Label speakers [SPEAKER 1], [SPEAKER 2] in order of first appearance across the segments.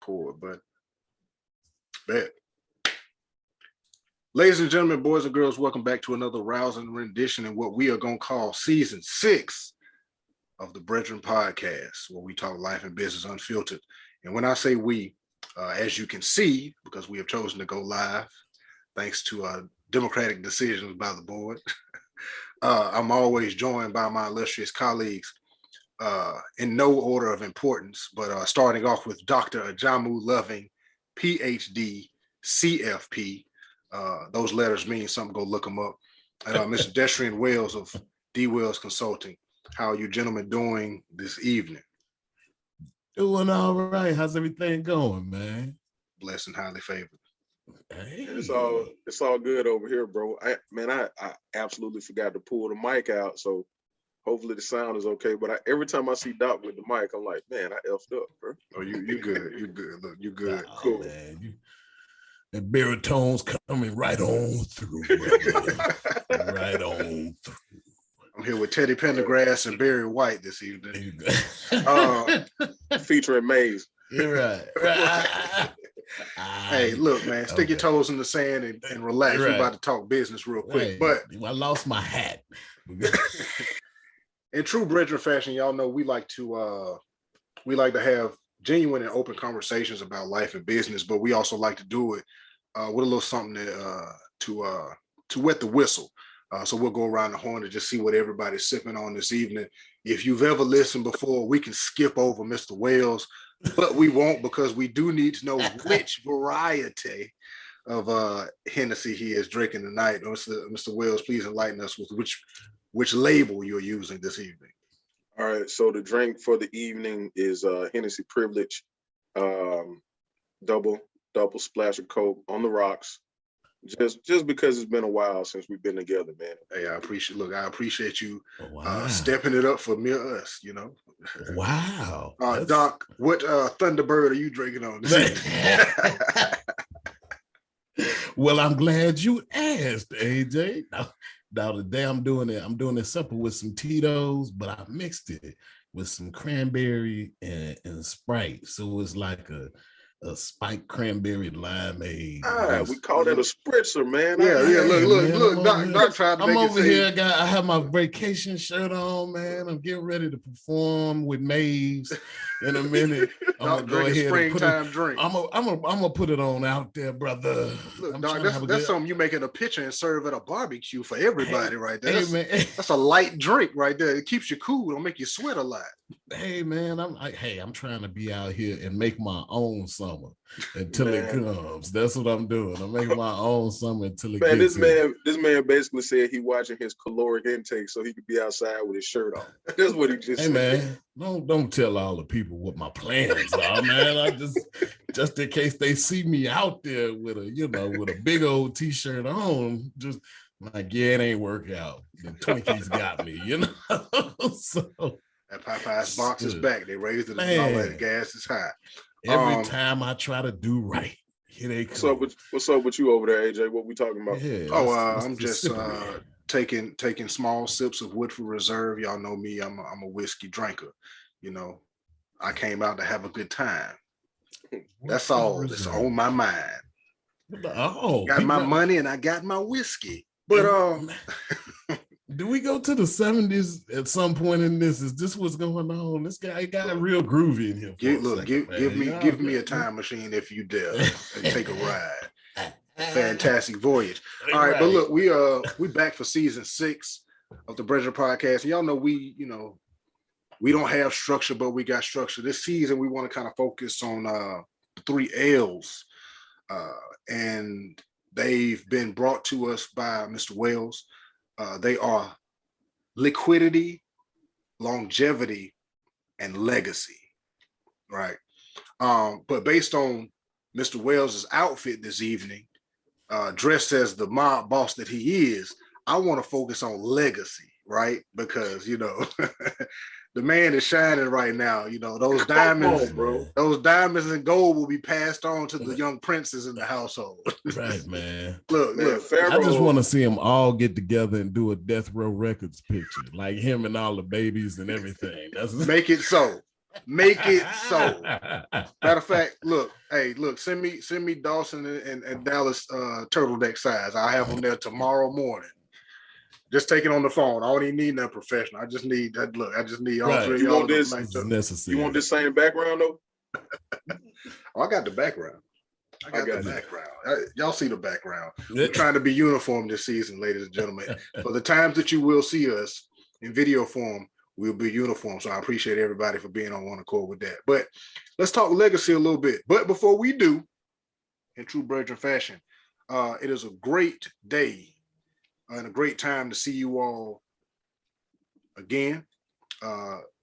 [SPEAKER 1] Poor, but bet. Ladies and gentlemen, boys and girls, welcome back to another rousing rendition in what we are going to call season 6 of the Brethren Podcast, where we talk life and business unfiltered. And when I say we, as you can see, because we have chosen to go live, thanks to democratic decisions by the board, I'm always joined by my illustrious colleagues in no order of importance, but starting off with Dr. Ajamu Loving, PhD, CFP. Those letters mean something, go look them up. And Mr. Destrian Wells of D. Wells Consulting. How are you gentlemen doing this evening?
[SPEAKER 2] Doing all right. How's everything going, man?
[SPEAKER 1] Blessed and highly favored.
[SPEAKER 3] Hey. It's all good over here, bro. I absolutely forgot to pull the mic out, so hopefully the sound is okay. But every time I see Doc with the mic, I'm like, man, I effed up, bro.
[SPEAKER 1] Oh, you good. You good. Look, you good.
[SPEAKER 2] Oh, cool. Man. That baritone's coming right on through, brother. Right on through.
[SPEAKER 1] I'm here with Teddy Pendergrass and Barry White this evening.
[SPEAKER 3] Featuring Maze.
[SPEAKER 2] You're right.
[SPEAKER 1] Hey, look, man, stick your toes in the sand and relax. We're about to talk business real quick. But
[SPEAKER 2] I lost my hat.
[SPEAKER 1] In true Brethren fashion, y'all know we like to have genuine and open conversations about life and business, but we also like to do it with a little something to wet the whistle. So we'll go around the horn and just see what everybody's sipping on this evening. If you've ever listened before, we can skip over Mr. Wells, but we won't, because we do need to know which variety of Hennessy he is drinking tonight. Mr. Wells, please enlighten us with which label you're using this evening.
[SPEAKER 3] All right, so the drink for the evening is Hennessy Privilege, double splash of Coke on the rocks. Just because it's been a while since we've been together, man.
[SPEAKER 1] Hey, I appreciate you stepping it up for me or us, you know.
[SPEAKER 2] Wow.
[SPEAKER 1] Doc, what Thunderbird are you drinking on this?
[SPEAKER 2] Well, I'm glad you asked, AJ. Now today I'm doing it simple with some Tito's, but I mixed it with some cranberry and Sprite. So it's like a spiked cranberry limeade.
[SPEAKER 3] We call that a spritzer, man.
[SPEAKER 1] Look, Doc tried to
[SPEAKER 2] I'm over here, I have my vacation shirt on, man. I'm getting ready to perform with Maze in a minute. I'm gonna go ahead
[SPEAKER 1] springtime drink.
[SPEAKER 2] I'm gonna put it on out there, brother.
[SPEAKER 1] Look, Doc, that's something you make in a pitcher and serve at a barbecue for everybody right there. That's a light drink right there. It keeps you cool. It'll make you sweat a lot.
[SPEAKER 2] Hey man, I'm trying to be out here and make my own summer until it comes. That's what I'm doing. I'm making my own summer until it gets
[SPEAKER 3] here. This man basically said he watching his caloric intake so he could be outside with his shirt on. That's what he just said.
[SPEAKER 2] Hey man, don't tell all the people what my plans are, man. I just in case they see me out there with a big old t-shirt on, just like, yeah, it ain't work out. The Twinkies got me, So
[SPEAKER 1] that Popeye's box is back. They raised it and all that. The gas is high.
[SPEAKER 2] Every time I try to do right, here they come.
[SPEAKER 3] What's up with you over there, AJ? What we talking about?
[SPEAKER 2] Yeah,
[SPEAKER 1] I'm just taking small sips of Woodford Reserve. Y'all know me. I'm a whiskey drinker. I came out to have a good time. That's all. It's on my mind. Got my money and I got my whiskey. But
[SPEAKER 2] do we go to the 70s at some point in this? Is this what's going on? This guy got real groovy in here.
[SPEAKER 1] Give me a time machine if you dare and take a ride. Fantastic voyage. All right, but look, we back for season 6 of the Brethren Podcast. And y'all know we don't have structure, but we got structure. This season we want to kind of focus on the 3 L's, and they've been brought to us by Mr. Wells. They are liquidity, longevity, and legacy, right? But based on Mr. Wells' outfit this evening, dressed as the mob boss that he is, I want to focus on legacy, right? Because, the man is shining right now. Those diamonds, those diamonds and gold will be passed on to the young princes in the household.
[SPEAKER 2] Right, man.
[SPEAKER 1] Look,
[SPEAKER 2] I just want to see them all get together and do a Death Row Records picture, like him and all the babies and everything.
[SPEAKER 1] Make it so. Make it so. Matter of fact, look, hey, look, send me Dawson and Dallas turtleneck size. I'll have them there tomorrow morning. Just take it on the phone. I don't even need that professional. I just need that. Look, I just need all
[SPEAKER 2] Right.
[SPEAKER 1] three of
[SPEAKER 3] You
[SPEAKER 1] y'all
[SPEAKER 3] want
[SPEAKER 1] to
[SPEAKER 3] this?
[SPEAKER 1] match up.
[SPEAKER 2] Necessary.
[SPEAKER 3] You want this same background though?
[SPEAKER 1] Oh, I got the background. I got the
[SPEAKER 3] you.
[SPEAKER 1] background. Y'all see the background. We're trying to be uniform this season, ladies and gentlemen. For the times that you will see us in video form, we'll be uniform. So I appreciate everybody for being on one accord with that. But let's talk legacy a little bit. But before we do, in true Brethren fashion, it is a great day and a great time to see you all again.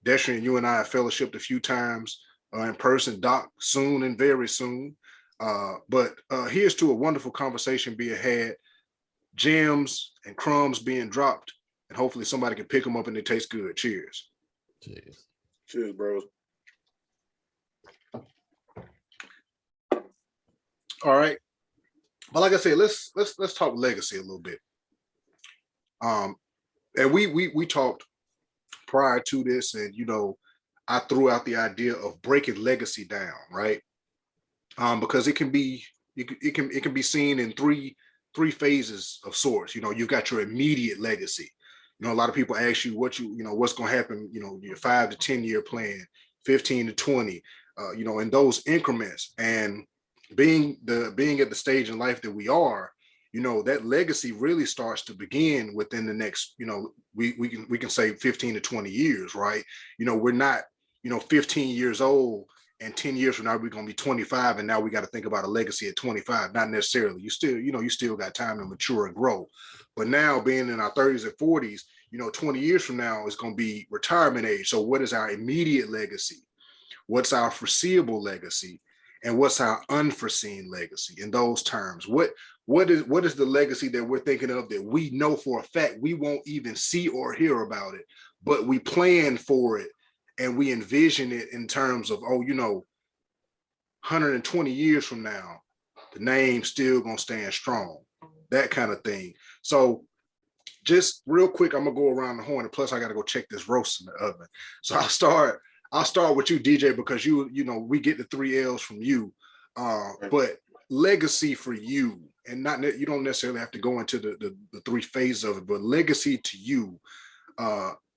[SPEAKER 1] Destry and you and I have fellowshipped a few times in person. Doc, soon and very soon. But here's to a wonderful conversation being had, gems and crumbs being dropped, and hopefully somebody can pick them up and they taste good. Cheers.
[SPEAKER 2] Cheers.
[SPEAKER 3] Cheers, bros.
[SPEAKER 1] All right. But like I said, let's talk legacy a little bit. And we talked prior to this, and I threw out the idea of breaking legacy down, right? Because it can be seen in three phases of sorts. You've got your immediate legacy. A lot of people ask you what's going to happen, your 5 to 10 year plan, 15 to 20, in those increments. And being at the stage in life that we are, that legacy really starts to begin within the next, we can say 15 to 20 years, right? We're not, 15 years old and 10 years from now we're going to be 25, and now we got to think about a legacy at 25. Not necessarily. You still got time to mature and grow. But now, being in our 30s and 40s, 20 years from now is going to be retirement age. So what is our immediate legacy? What's our foreseeable legacy? And what's our unforeseen legacy? In those terms, what is the legacy that we're thinking of that we know for a fact we won't even see or hear about it, but we plan for it and we envision it in terms of, 120 years from now, the name's still gonna stand strong, that kind of thing. So just real quick, I'm gonna go around the horn, and plus I gotta go check this roast in the oven. So I'll start with you, DJ, because we get the 3 L's from you. But legacy for you, and you don't necessarily have to go into the 3 phases of it, but legacy to you,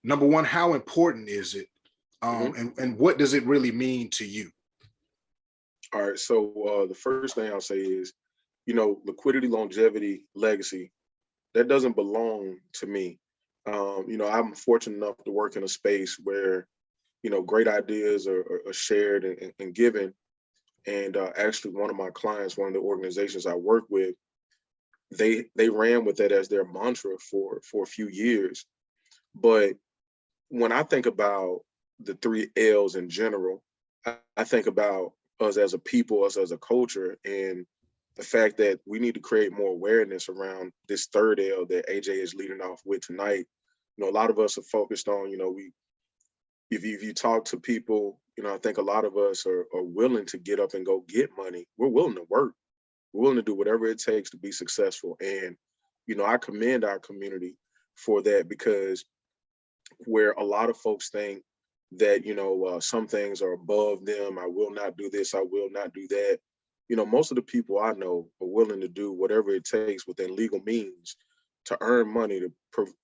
[SPEAKER 1] number one, how important is it? And what does it really mean to you?
[SPEAKER 3] All right. So the first thing I'll say is, liquidity, longevity, legacy, that doesn't belong to me. I'm fortunate enough to work in a space where, great ideas are shared and given. And actually, one of my clients, one of the organizations I work with, they ran with that as their mantra for a few years. But when I think about the 3 L's in general, I think about us as a people, us as a culture, and the fact that we need to create more awareness around this 3rd L that AJ is leading off with tonight. A lot of us are focused on, if you talk to people, I think a lot of us are willing to get up and go get money. We're willing to work. We're willing to do whatever it takes to be successful. And, I commend our community for that, because where a lot of folks think that, some things are above them, I will not do this, I will not do that. Most of the people I know are willing to do whatever it takes within legal means to earn money to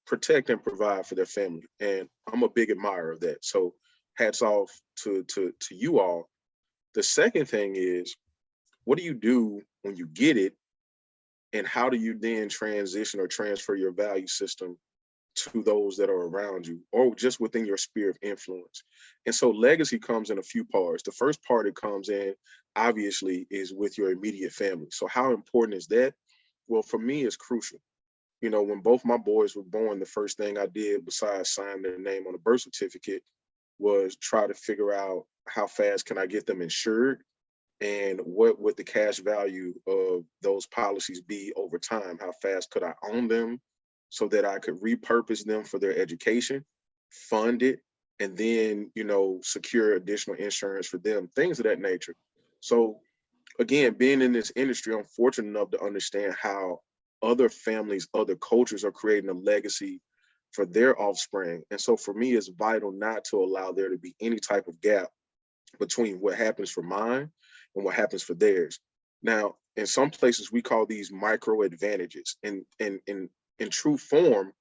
[SPEAKER 3] protect and provide for their family. And I'm a big admirer of that. So hats off to you all. The second thing is, what do you do when you get it? And how do you then transition or transfer your value system to those that are around you, or just within your sphere of influence? And so legacy comes in a few parts. The first part it comes in, obviously, is with your immediate family. So how important is that? Well, for me, it's crucial. When both my boys were born, the first thing I did, besides sign their name on a birth certificate, was try to figure out how fast can I get them insured, and what would the cash value of those policies be over time? How fast could I own them so that I could repurpose them for their education, fund it, and then, secure additional insurance for them, things of that nature. So again, being in this industry, I'm fortunate enough to understand how other families, other cultures are creating a legacy for their offspring. And so for me, it's vital not to allow there to be any type of gap between what happens for mine and what happens for theirs. Now, in some places, we call these micro advantages. In true form,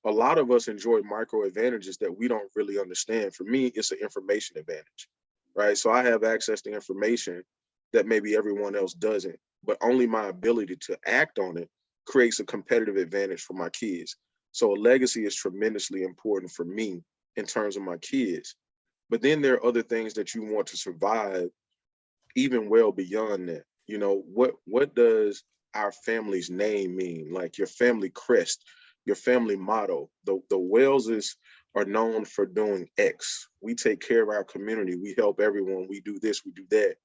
[SPEAKER 3] a lot of us enjoy micro advantages that we don't really understand. For me, it's an information advantage, right? So I have access to information that maybe everyone else doesn't, but only my ability to act on it creates a competitive advantage for my kids. So a legacy is tremendously important for me in terms of my kids. But then there are other things that you want to survive even well beyond that. You know, what does our family's name mean? Like your family crest, your family motto. The Waleses are known for doing X. We take care of our community. We help everyone. We do this, we do that.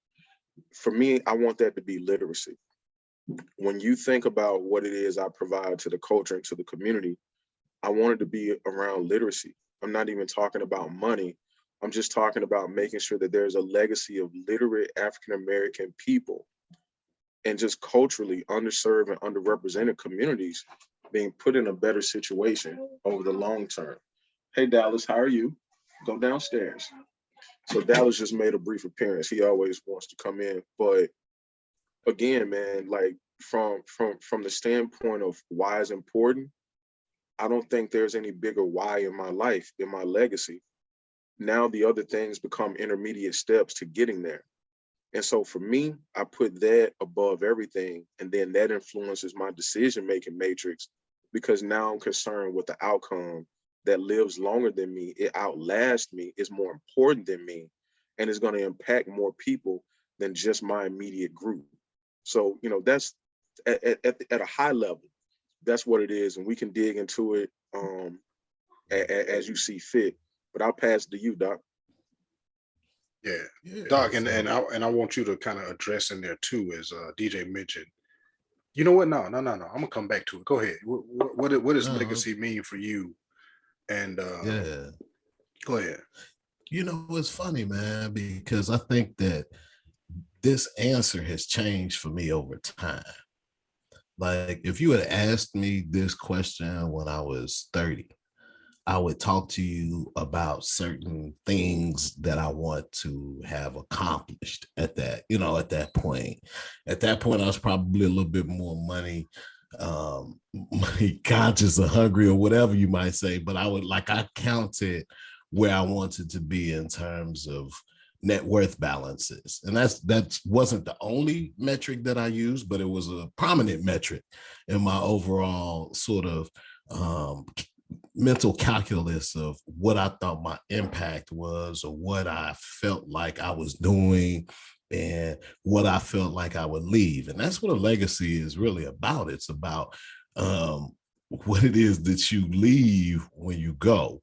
[SPEAKER 3] For me, I want that to be literacy. When you think about what it is I provide to the culture and to the community, I want it to be around literacy. I'm not even talking about money. I'm just talking about making sure that there's a legacy of literate African-American people and just culturally underserved and underrepresented communities being put in a better situation over the long term. Hey, Dallas, how are you? Go downstairs. So Dallas just made a brief appearance. He always wants to come in, but again, man, like from the standpoint of why it's important, I don't think there's any bigger why in my life, in my legacy. Now the other things become intermediate steps to getting there. And so for me, I put that above everything. And then that influences my decision-making matrix because now I'm concerned with the outcome that lives longer than me. It outlasts me, is more important than me, and is going to impact more people than just my immediate group. So, you know, that's at a high level, that's what it is. And we can dig into it as you see fit. But I'll pass it to you, Doc.
[SPEAKER 1] Yeah, Doc, and I want you to kind of address in there too, as DJ mentioned. You know what? No. I'm gonna come back to it. Go ahead. What does legacy mean for you? And
[SPEAKER 2] yeah,
[SPEAKER 1] go ahead.
[SPEAKER 2] You know, it's funny, man, because I think that this answer has changed for me over time. Like, if you had asked me this question when I was 30, I would talk to you about certain things that I want to have accomplished at that, at that point. At that point, I was probably a little bit more money conscious or hungry or whatever you might say, but I counted where I wanted to be in terms of net worth balances. And that wasn't the only metric that I used, but it was a prominent metric in my overall sort of mental calculus of what I thought my impact was, or what I felt like I was doing, and what I felt like I would leave. And that's what a legacy is really about. It's about what it is that you leave when you go.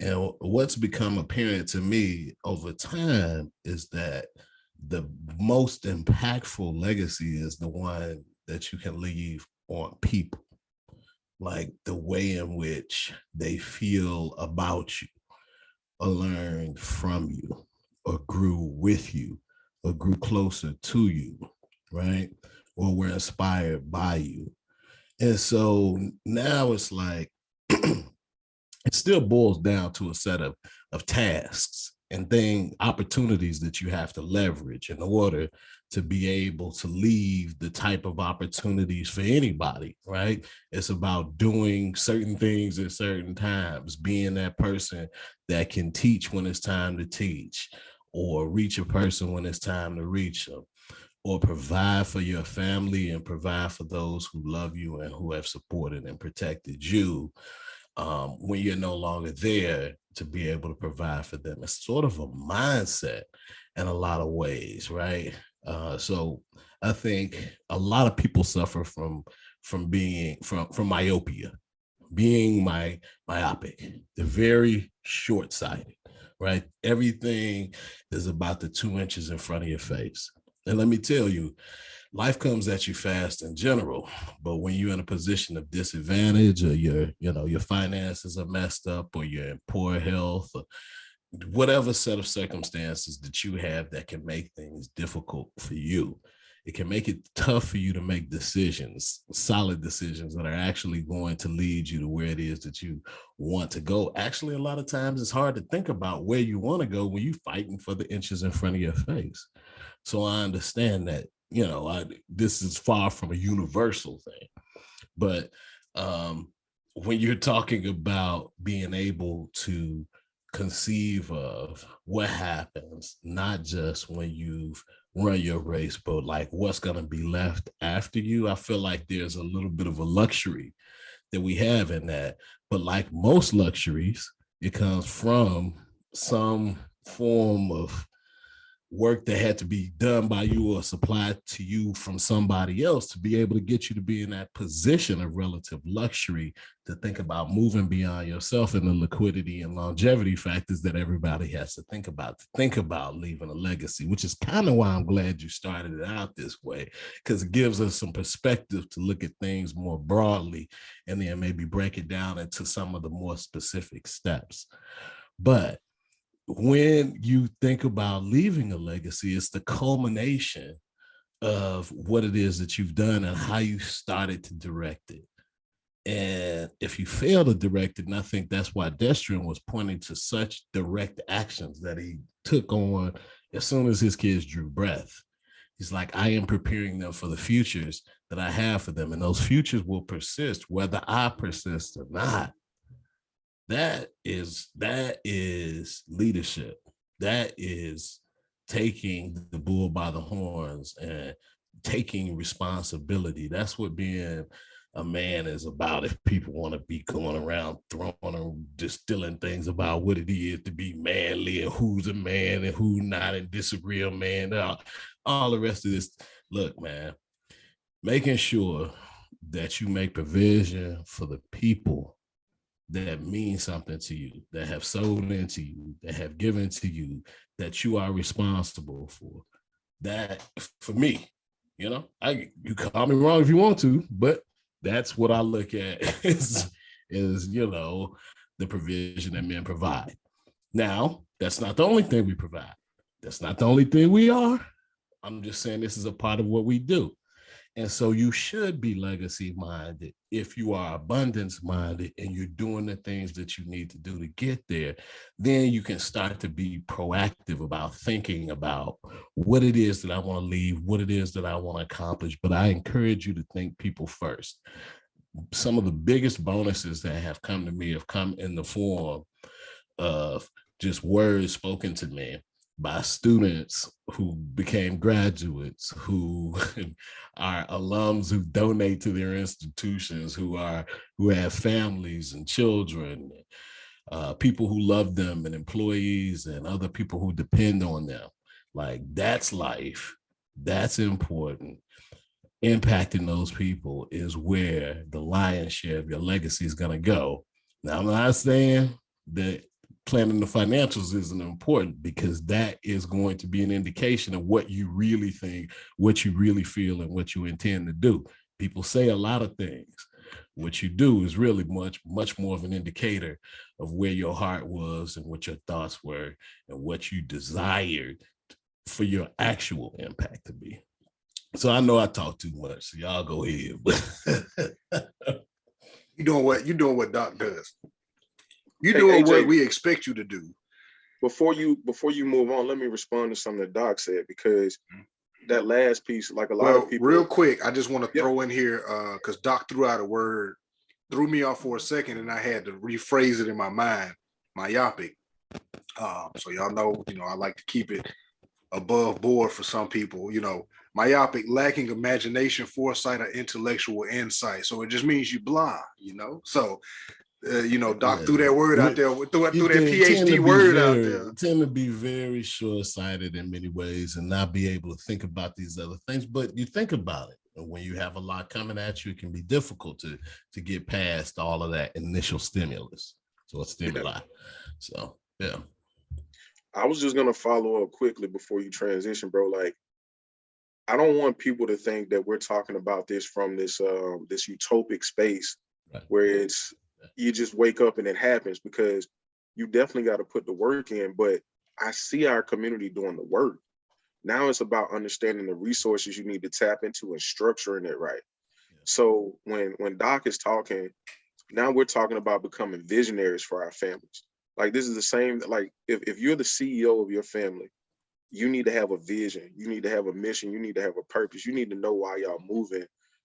[SPEAKER 2] And what's become apparent to me over time is that the most impactful legacy is the one that you can leave on people. Like the way in which they feel about you, or learned from you, or grew with you, or grew closer to you, right? Or were inspired by you. And so now it's like, it still boils down to a set of tasks and opportunities that you have to leverage in order to be able to leave the type of opportunities for anybody, right? It's about doing certain things at certain times, being that person that can teach when it's time to teach, or reach a person when it's time to reach them, or provide for your family and provide for those who love you and who have supported and protected you when you're no longer there, to be able to provide for them. It's sort of a mindset in a lot of ways, right? So I think a lot of people suffer from myopia, being myopic. They're very short-sighted, right? Everything is about the 2 inches in front of your face. And let me tell you, life comes at you fast in general, but when you're in a position of disadvantage, or your finances are messed up, or you're in poor health, or whatever set of circumstances that you have that can make things difficult for you, it can make it tough for you to make decisions, solid decisions that are actually going to lead you to where it is that you want to go. Actually, a lot of times it's hard to think about where you want to go when you're fighting for the inches in front of your face. So I understand that, this is far from a universal thing. But when you're talking about being able to conceive of what happens, not just when you've run your race, but like what's going to be left after you, I feel like there's a little bit of a luxury that we have in that. But like most luxuries, it comes from some form of work that had to be done by you or supplied to you from somebody else to be able to get you to be in that position of relative luxury to think about moving beyond yourself and the liquidity and longevity factors that everybody has to think about leaving a legacy, which is kind of why I'm glad you started it out this way, because it gives us some perspective to look at things more broadly and then maybe break it down into some of the more specific steps. But when you think about leaving a legacy, it's the culmination of what it is that you've done and how you started to direct it. And if you fail to direct it, and I think that's why Destrian was pointing to such direct actions that he took on as soon as his kids drew breath. He's like, I am preparing them for the futures that I have for them. And those futures will persist whether I persist or not. That is leadership. That is taking the bull by the horns and taking responsibility. That's what being a man is about. If people want to be going around throwing and distilling things about what it is to be manly and who's a man and who not and disagree a man, all the rest of this. Look, man, making sure that you make provision for the people that mean something to you, that have sold into you, that have given to you, that you are responsible for. That, for me, you call me wrong if you want to, but that's what I look at is the provision that men provide. Now, that's not the only thing we provide. That's not the only thing we are. I'm just saying this is a part of what we do. And so you should be legacy minded if you are abundance minded and you're doing the things that you need to do to get there. Then you can start to be proactive about thinking about what it is that I want to leave, what it is that I want to accomplish. But I encourage you to think people first. Some of the biggest bonuses that have come to me have come in the form of just words spoken to me by students who became graduates, who are alums who donate to their institutions, who have families and children, people who love them and employees and other people who depend on them. Like, that's life. That's important. Impacting those people is where the lion's share of your legacy is going to go. Now, I'm not saying that planning the financials isn't important, because that is going to be an indication of what you really think, what you really feel, and what you intend to do. People say a lot of things. What you do is really much more of an indicator of where your heart was and what your thoughts were and what you desired for your actual impact to be. So I know I talk too much, so y'all go ahead.
[SPEAKER 1] You're doing what Doc does. You're doing AJ, what we expect you to do.
[SPEAKER 3] Before you move on, let me respond to something that Doc said, because that last piece, like a lot of people.
[SPEAKER 1] Real quick, I just want to throw in here, because Doc threw out a word, threw me off for a second, and I had to rephrase it in my mind, myopic. So y'all know, I like to keep it above board for some people, myopic, lacking imagination, foresight, or intellectual insight. So it just means you blind, So Doc threw that word out there, threw that PhD word out there.
[SPEAKER 2] Tend to be very short-sighted in many ways and not be able to think about these other things. But you think about it. And when you have a lot coming at you, it can be difficult to get past all of that initial stimulus. So it's stimuli. Yeah. So, yeah.
[SPEAKER 3] I was just going to follow up quickly before you transition, bro. Like, I don't want people to think that we're talking about this from this utopic space, right, where it's you just wake up and it happens, because you definitely got to put the work in. But I see our community doing the work. Now it's about understanding the resources you need to tap into and structuring it right. So when Doc is talking, now we're talking about becoming visionaries for our families. Like this is the same, like if you're the CEO of your family, you need to have a vision, you need to have a mission, you need to have a purpose, you need to know why y'all moving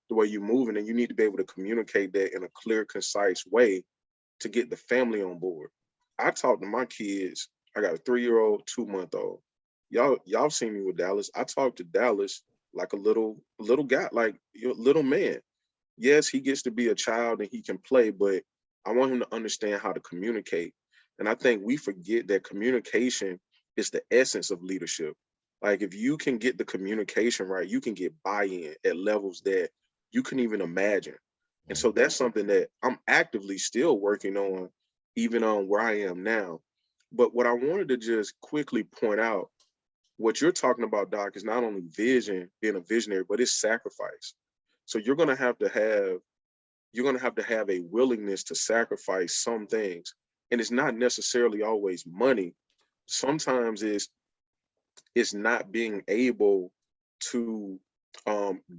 [SPEAKER 3] the way you're moving, and you need to be able to communicate that in a clear, concise way to get the family on board. I talk to my kids. I got a 3-year-old, 2-month-old. Y'all seen me with Dallas. I talk to Dallas like a little guy, like your little man. Yes, he gets to be a child and he can play, but I want him to understand how to communicate. And I think we forget that communication is the essence of leadership. Like if you can get the communication right, you can get buy-in at levels that you can even imagine. And so that's something that I'm actively still working on, even on where I am now. But what I wanted to just quickly point out, what you're talking about, Doc, is not only vision, being a visionary, but it's sacrifice. So you're gonna have to have a willingness to sacrifice some things. And it's not necessarily always money. Sometimes it's not being able to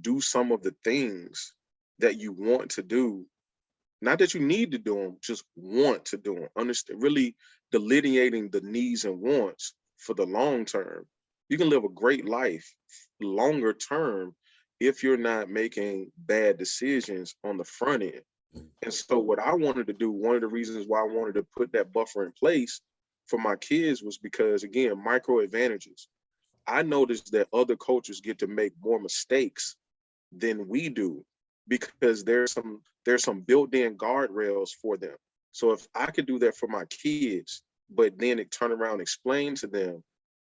[SPEAKER 3] do some of the things that you want to do. Not that you need to do them, just want to do them. Understand, really delineating the needs and wants for the long term. You can live a great life longer term if you're not making bad decisions on the front end. And so what I wanted to do, one of the reasons why I wanted to put that buffer in place for my kids was because, again, micro advantages. I noticed that other coaches get to make more mistakes than we do because there's some built-in guardrails for them. So if I could do that for my kids, but then it turn around and explain to them,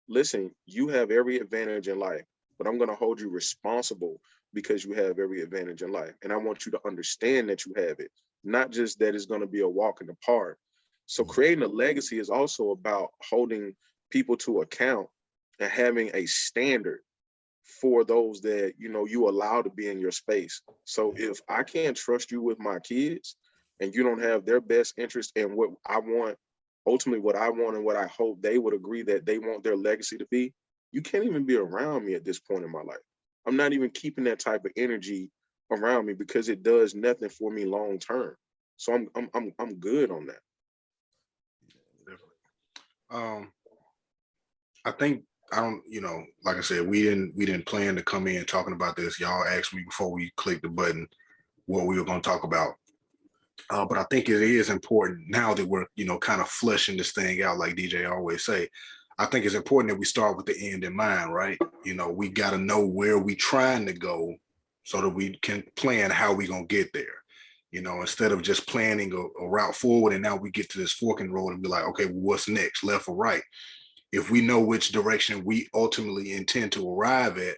[SPEAKER 3] listen, you have every advantage in life, but I'm going to hold you responsible because you have every advantage in life. And I want you to understand that you have it, not just that it's going to be a walk in the park. So creating a legacy is also about holding people to account and having a standard for those that you allow to be in your space. So if I can't trust you with my kids and you don't have their best interest in what I want, ultimately what I want and what I hope they would agree that they want their legacy to be, you can't even be around me at this point in my life. I'm not even keeping that type of energy around me because it does nothing for me long term. So I'm good on that.
[SPEAKER 1] Definitely. I think I don't, like I said, we didn't plan to come in talking about this. Y'all asked me before we clicked the button what we were going to talk about. But I think it is important now that we're, kind of fleshing this thing out, like DJ always say. I think it's important that we start with the end in mind, right? We got to know where we trying to go so that we can plan how we going to get there. Instead of just planning a route forward and now we get to this forking road and be like, okay, well, what's next, left or right? If we know which direction we ultimately intend to arrive at,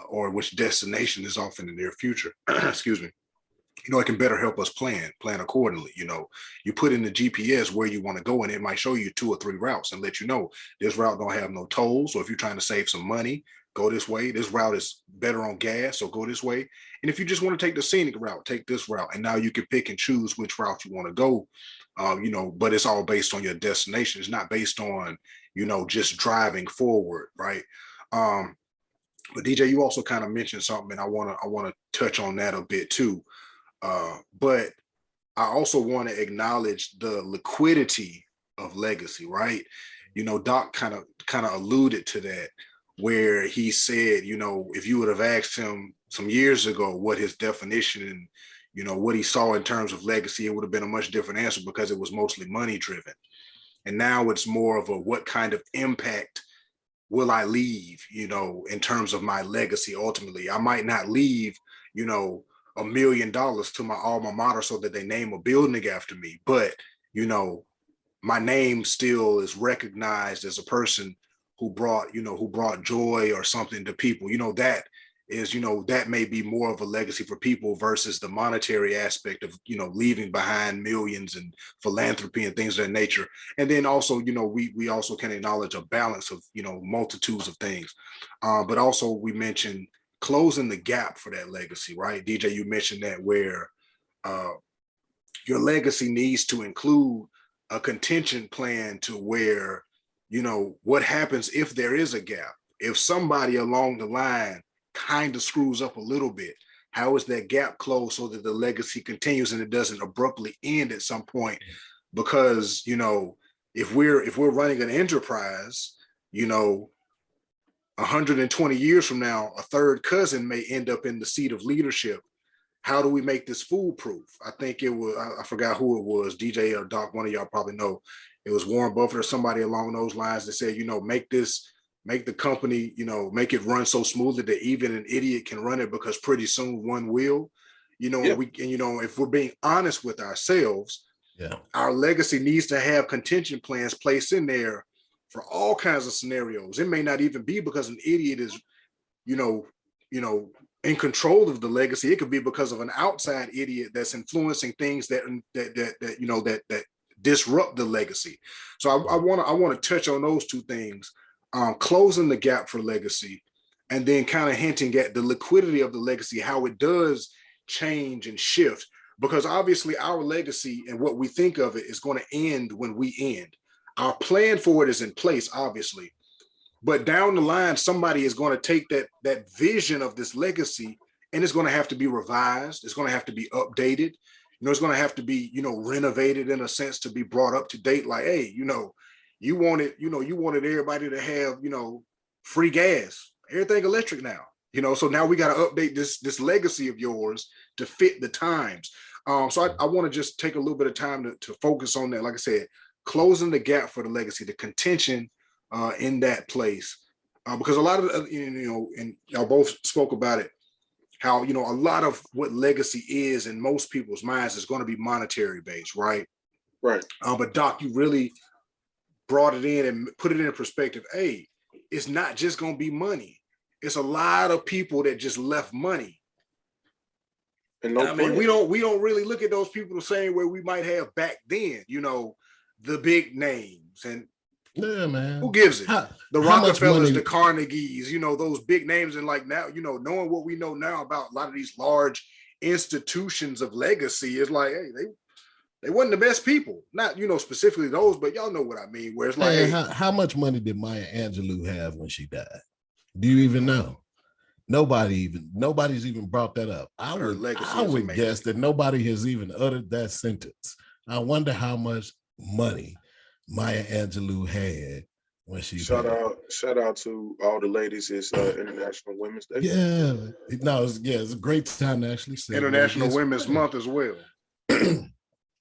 [SPEAKER 1] or which destination is off in the near future, excuse me, it can better help us plan accordingly. You put in the GPS where you want to go and it might show you 2 or 3 routes and let you know this route don't have no tolls. Or if you're trying to save some money, go this way. This route is better on gas, so go this way. And if you just want to take the scenic route, take this route. And now you can pick and choose which route you want to go. But it's all based on your destination. It's not based on, just driving forward, right? But DJ, you also kind of mentioned something, and I want to touch on that a bit too. But I also want to acknowledge the liquidity of legacy, right? Doc kind of alluded to that, where he said, if you would have asked him some years ago what his definition and, what he saw in terms of legacy, it would have been a much different answer because it was mostly money driven. And now it's more of a what kind of impact will I leave, in terms of my legacy. Ultimately, I might not leave, $1 million to my alma mater so that they name a building after me, but my name still is recognized as a person who brought joy or something to people. That is, that may be more of a legacy for people versus the monetary aspect of, leaving behind millions and philanthropy and things of that nature. And then also, we also can acknowledge a balance of, multitudes of things. But also we mentioned closing the gap for that legacy, right? DJ, you mentioned that where your legacy needs to include a contingent plan to where, what happens if there is a gap, if somebody along the line kind of screws up a little bit, how is that gap closed so that the legacy continues and it doesn't abruptly end at some point? Because, you know, if we're running an enterprise, you know, 120 years from now, a third cousin may end up in the seat of leadership. How do we make this foolproof? I think it was, I forgot who it was, DJ or Doc, one of y'all probably know. It was Warren Buffett or somebody along those lines that said, you know, make the company, you know, make it run so smoothly that even an idiot can run it, because pretty soon one will, you know, and you know, if we're being honest with ourselves, our legacy needs to have contingent plans placed in there for all kinds of scenarios. It may not even be because an idiot is, you know, in control of the legacy. It could be because of an outside idiot that's influencing things that you know, that disrupt the legacy. So I want to touch on those two things, closing the gap for legacy, and then kind of hinting at the liquidity of the legacy, how it does change and shift, because obviously our legacy and what we think of it is going to end when we end. Our plan for it is in place, obviously, but down the line, somebody is going to take that vision of this legacy, and it's going to have to be revised. It's going to have to be updated. You know, it's going to have to be, you know, renovated in a sense to be brought up to date. Like, hey, you know, you wanted everybody to have, you know, free gas, everything electric now, you know, so now we got to update this legacy of yours to fit the times. So I want to just take a little bit of time to focus on that. Like I said, closing the gap for the legacy, the contention in that place, because a lot of, you know, and y'all both spoke about it, how, you know, a lot of what legacy is in most people's minds is going to be monetary based, right?
[SPEAKER 3] Right.
[SPEAKER 1] But Doc, you really brought it in and put it in perspective. Hey, it's not just going to be money. It's a lot of people that just left money. And I mean, we don't really look at those people the same way we might have back then, you know, the big names. And
[SPEAKER 2] yeah, man,
[SPEAKER 1] who gives it? The Rockefellers, the Carnegies, you know, those big names. And like now, you know, knowing what we know now about a lot of these large institutions of legacy, is like, hey, they wasn't the best people. Not, you know, specifically those, but y'all know what I mean. Where it's like,
[SPEAKER 2] hey, how much money did Maya Angelou have when she died? Do you even know? Nobody's even brought that up. I would guess that nobody has even uttered that sentence. I wonder how much money Maya Angelou had when she
[SPEAKER 3] shout out to all the ladies. It's International Women's Day.
[SPEAKER 2] Yeah, no, it's a great time to actually say
[SPEAKER 1] International Women's Month as well.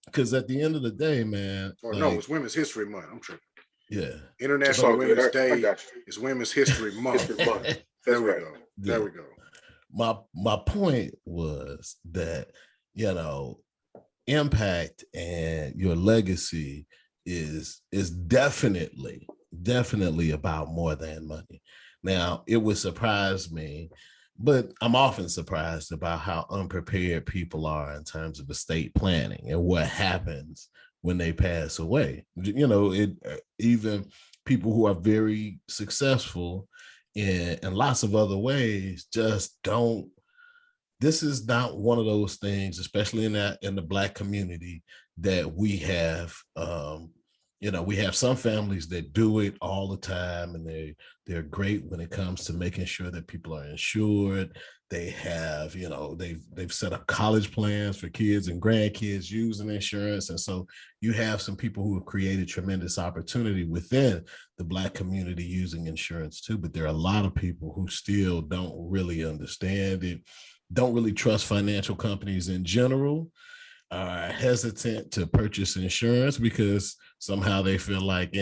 [SPEAKER 2] Because at the end of the day, man,
[SPEAKER 1] or no, it's Women's History Month. I'm tripping.
[SPEAKER 2] Yeah,
[SPEAKER 1] International Women's Day is Women's History Month. There we go. There we go.
[SPEAKER 2] My point was that, you know, impact and your legacy is definitely about more than money. Now, it would surprise me, but I'm often surprised about how unprepared people are in terms of estate planning and what happens when they pass away. You know, even people who are very successful in lots of other ways just don't. This is not one of those things, especially in the Black community, that we have. You know, we have some families that do it all the time, and they're great when it comes to making sure that people are insured. They have, you know, they've set up college plans for kids and grandkids using insurance. And so you have some people who have created tremendous opportunity within the Black community using insurance too. But there are a lot of people who still don't really understand it, don't really trust financial companies in general, are hesitant to purchase insurance because somehow they feel like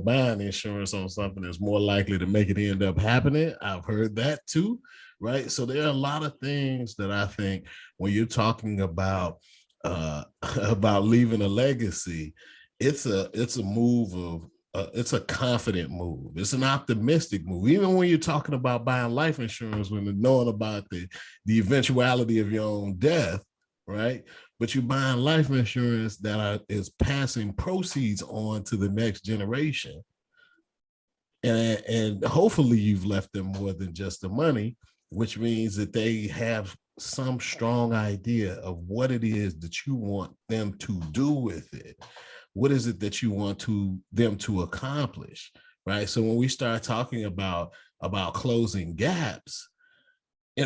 [SPEAKER 2] buying insurance on something is more likely to make it end up happening. I've heard that too, right? So there are a lot of things that I think when you're talking about leaving a legacy, it's a move of it's a confident move. It's an optimistic move. Even when you're talking about buying life insurance, when you're knowing about the eventuality of your own death, right? But you're buying life insurance that is passing proceeds on to the next generation. And hopefully you've left them more than just the money, which means that they have some strong idea of what it is that you want them to do with it. What is it that you want them to accomplish, right? So when we start talking about about closing gaps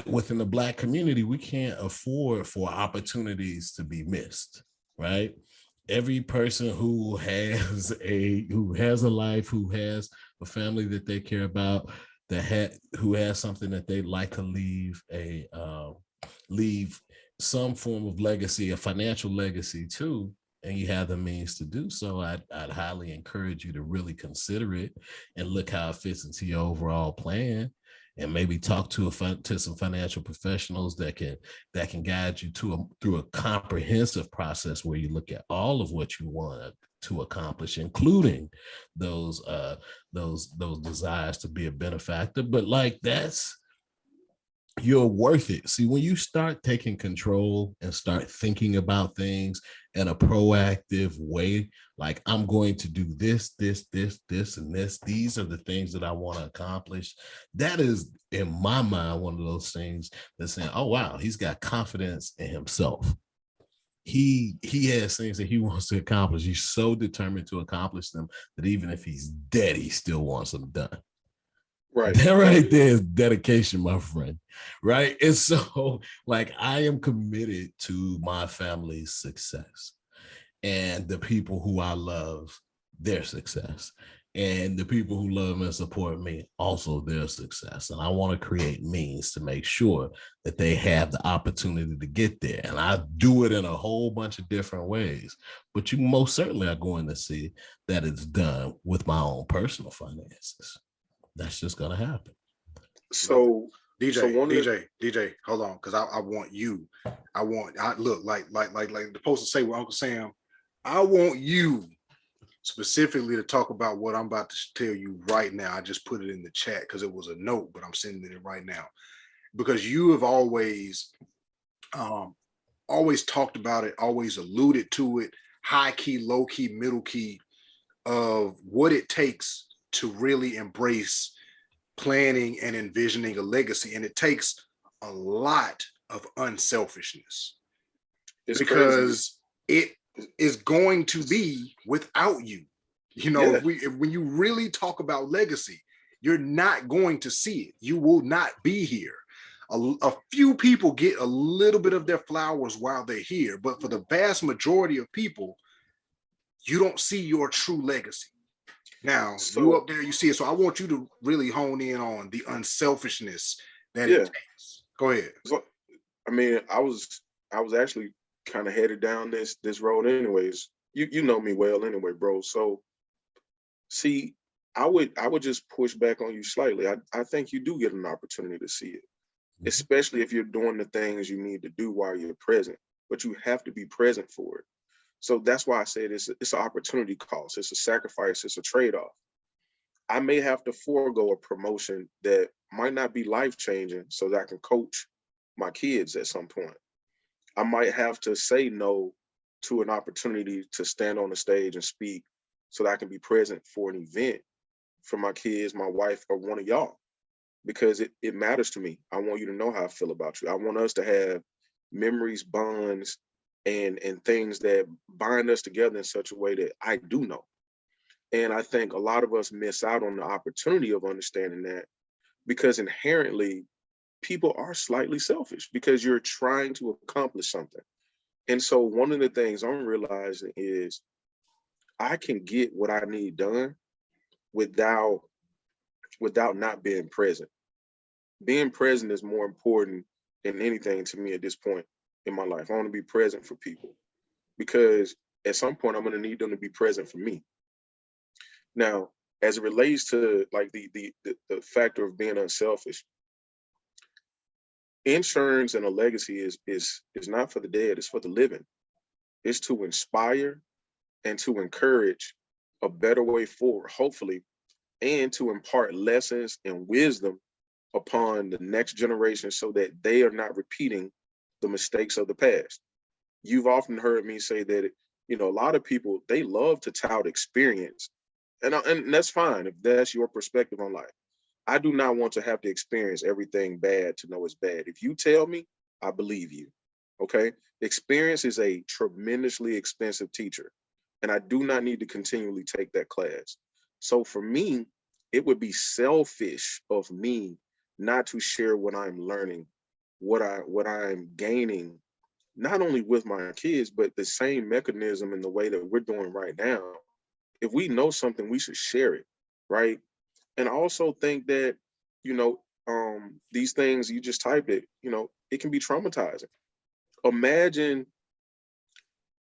[SPEAKER 2] within the Black community, we can't afford for opportunities to be missed, right? Every person who has a life, who has a family that they care about, who has something that they'd like to leave some form of legacy, a financial legacy too, and you have the means to do so, I'd highly encourage you to really consider it and look how it fits into your overall plan, and maybe talk to some financial professionals that can guide you through a comprehensive process where you look at all of what you want to accomplish, including those desires to be a benefactor. But like, you're worth it. See, when you start taking control and start thinking about things in a proactive way, like, I'm going to do this, this, and this. These are the things that I want to accomplish. That is, in my mind, one of those things that's saying, oh, wow, he's got confidence in himself. He has things that he wants to accomplish. He's so determined to accomplish them that even if he's dead, he still wants them done.
[SPEAKER 3] Right.
[SPEAKER 2] That right there is dedication, my friend. Right. And so, like, I am committed to my family's success and the people who I love, their success, and the people who love and support me, also their success. And I want to create means to make sure that they have the opportunity to get there. And I do it in a whole bunch of different ways, but you most certainly are going to see that it's done with my own personal finances. That's just gonna happen.
[SPEAKER 3] So
[SPEAKER 1] DJ, hold on, because I want you. I look like the poster say with Uncle Sam. I want you specifically to talk about what I'm about to tell you right now. I just put it in the chat because it was a note, but I'm sending it right now because you have always talked about it, always alluded to it, high key, low key, middle key, of what it takes to really embrace planning and envisioning a legacy. And it takes a lot of unselfishness. It's because crazy. It is going to be without you. You know, when you really talk about legacy, you're not going to see it. You will not be here. A few people get a little bit of their flowers while they're here, but for the vast majority of people, you don't see your true legacy. Now, you up there, you see it. So I want you to really hone in on the unselfishness that it takes. Go ahead.
[SPEAKER 3] So, I mean, I was actually kind of headed down this road anyways. You know me well anyway, bro. So see, I would just push back on you slightly. I think you do get an opportunity to see it, especially if you're doing the things you need to do while you're present, but you have to be present for it. So that's why I said it's an opportunity cost. It's a sacrifice. It's a trade-off. I may have to forego a promotion that might not be life-changing so that I can coach my kids at some point. I might have to say no to an opportunity to stand on the stage and speak so that I can be present for an event for my kids, my wife, or one of y'all, because it matters to me. I want you to know how I feel about you. I want us to have memories, bonds, and things that bind us together in such a way that I do know. And I think a lot of us miss out on the opportunity of understanding that because inherently people are slightly selfish because you're trying to accomplish something. And so one of the things I'm realizing is I can get what I need done without not being present. Being present is more important than anything to me at this point in my life. I want to be present for people because at some point I'm going to need them to be present for me. Now, as it relates to like the factor of being unselfish, insurance and a legacy is not for the dead, it's for the living. It's to inspire and to encourage a better way forward, hopefully, and to impart lessons and wisdom upon the next generation so that they are not repeating the mistakes of the past. You've often heard me say that, you know, a lot of people, they love to tout experience. And that's fine if that's your perspective on life. I do not want to have to experience everything bad to know it's bad. If you tell me, I believe you, okay? Experience is a tremendously expensive teacher, and I do not need to continually take that class. So for me, it would be selfish of me not to share what I'm learning, what I'm gaining, not only with my kids, but the same mechanism in the way that we're doing right now. If we know something, we should share it, right? And I also think that, you know, these things you just typed it, you know, it can be traumatizing. Imagine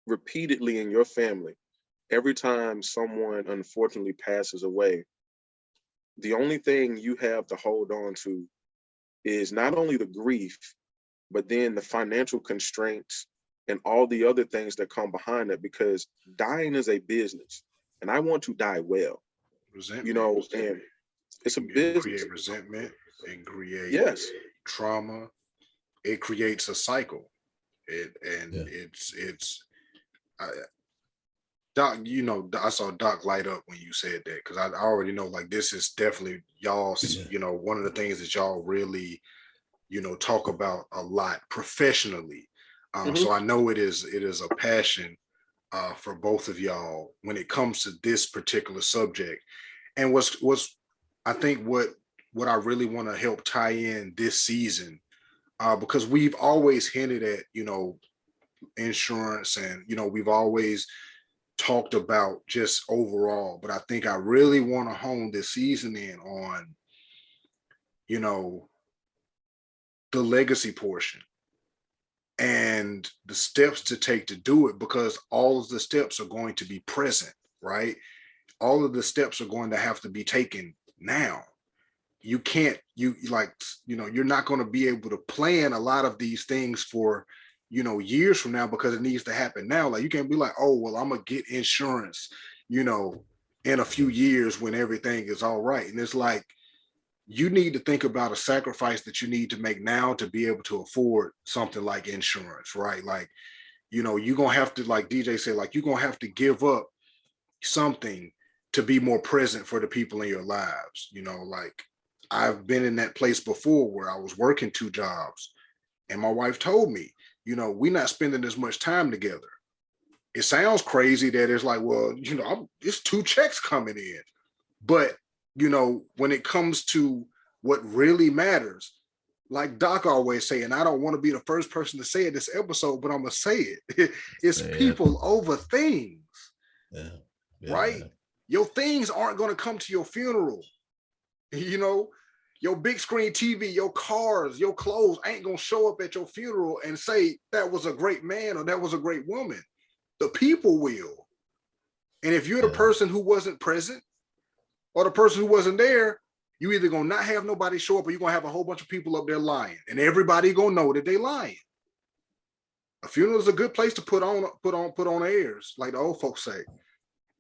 [SPEAKER 3] repeatedly in your family, every time someone unfortunately passes away, the only thing you have to hold on to is not only the grief, but then the financial constraints and all the other things that come behind it, because dying is a business and I want to die well,
[SPEAKER 1] Resentment.
[SPEAKER 3] you know, and it's a
[SPEAKER 1] It
[SPEAKER 3] business.
[SPEAKER 1] create resentment. It create
[SPEAKER 3] Yes.
[SPEAKER 1] trauma. It creates a cycle.
[SPEAKER 2] Yeah.
[SPEAKER 1] It's I, Doc, you know, I saw Doc light up when you said that, because I already know, like, this is definitely y'all's,
[SPEAKER 2] Yeah.
[SPEAKER 1] you know, one of the things that y'all really, you know, talk about a lot professionally. So I know it is a passion for both of y'all when it comes to this particular subject. And what's I think what I really want to help tie in this season, because we've always hinted at, you know, insurance, and, you know, we've always talked about just overall, but I think I really want to hone this season in on, you know, the legacy portion and the steps to take to do it, because all of the steps are going to be present, right? All of the steps are going to have to be taken now. You can't, you like, you know, you're not going to be able to plan a lot of these things for, you know, years from now, because it needs to happen now. Like, you can't be like, oh, well, I'm gonna get insurance, you know, in a few years when everything is all right. And it's like, you need to think about a sacrifice that you need to make now to be able to afford something like insurance, right? Like, you know, you're gonna have to, like DJ said, like, you're gonna have to give up something to be more present for the people in your lives. You know, like, I've been in that place before where I was working two jobs, and my wife told me, you know, we're not spending as much time together. It sounds crazy that it's like, well, you know, it's two checks coming in. But, you know, when it comes to what really matters, like Doc always say, and I don't want to be the first person to say it this episode, but I'm going to say it. It's people over things, right? Your things aren't going to come to your funeral. You know, your big screen TV, your cars, your clothes ain't going to show up at your funeral and say that was a great man or that was a great woman. The people will. And if you're the person who wasn't present or the person who wasn't there, you either gonna not have nobody show up, or you're gonna have a whole bunch of people up there lying, and everybody gonna know that they lying. A funeral is a good place to put on airs, like the old folks say.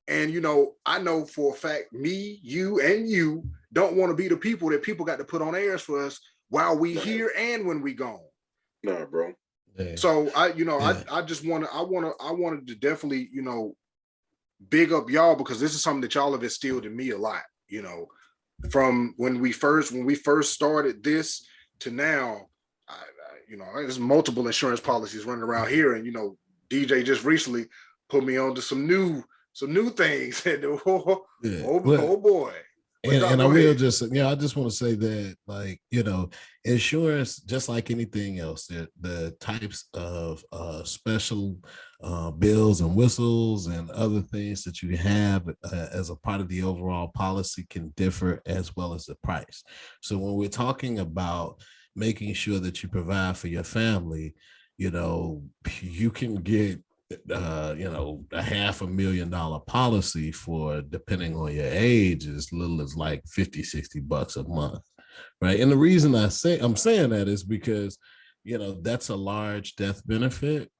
[SPEAKER 1] And, you know, I know for a fact, me, you, and you don't want to be the people that people got to put on airs for us while we here and when we gone.
[SPEAKER 3] Nah, bro.
[SPEAKER 1] So I just wanted to definitely, you know, big up y'all, because this is something that y'all have instilled in me a lot, you know, from when we first started this to now. You know, there's multiple insurance policies running around here, and, you know, DJ just recently put me on to some new things. And oh boy.
[SPEAKER 2] And I will just, you know, I just want to say that, like, you know, insurance, just like anything else, the types of special bills and whistles and other things that you have as a part of the overall policy can differ, as well as the price. So when we're talking about making sure that you provide for your family, you know, you can get you know, $500,000 policy for, depending on your age, as little as like $50-$60 a month, right? And the reason I'm saying that is because, you know, that's a large death benefit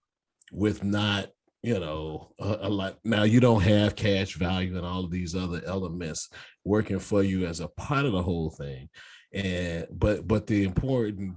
[SPEAKER 2] with not, you know, a lot. Now, you don't have cash value and all of these other elements working for you as a part of the whole thing, and but the important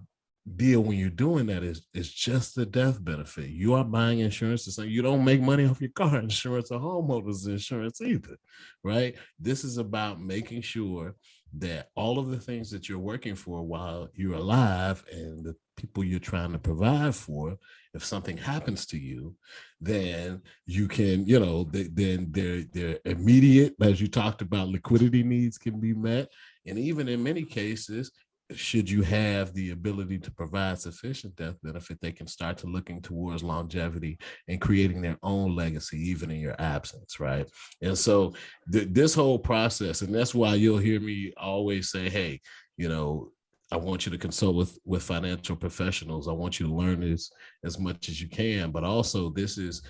[SPEAKER 2] deal when you're doing that is just the death benefit. You are buying insurance. So you don't make money off your car insurance or homeowners insurance either, right? This is about making sure that all of the things that you're working for while you're alive and the people you're trying to provide for, if something happens to you, then you can, then their immediate, as you talked about, liquidity needs can be met. And even in many cases, should you have the ability to provide sufficient death benefit, they can start to looking towards longevity and creating their own legacy, even in your absence, right? And so this whole process, and that's why you'll hear me always say, hey, I want you to consult with financial professionals. I want you to learn as much as you can, but also this is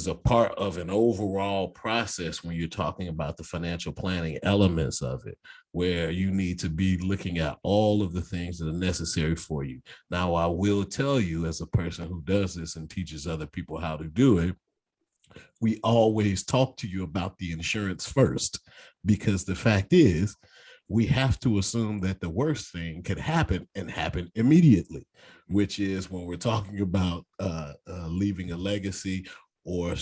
[SPEAKER 2] a part of an overall process when you're talking about the financial planning elements of it, where you need to be looking at all of the things that are necessary for you. Now, I will tell you, as a person who does this and teaches other people how to do it, we always talk to you about the insurance first, because the fact is, we have to assume that the worst thing could happen and happen immediately, which is when we're talking about leaving a legacy or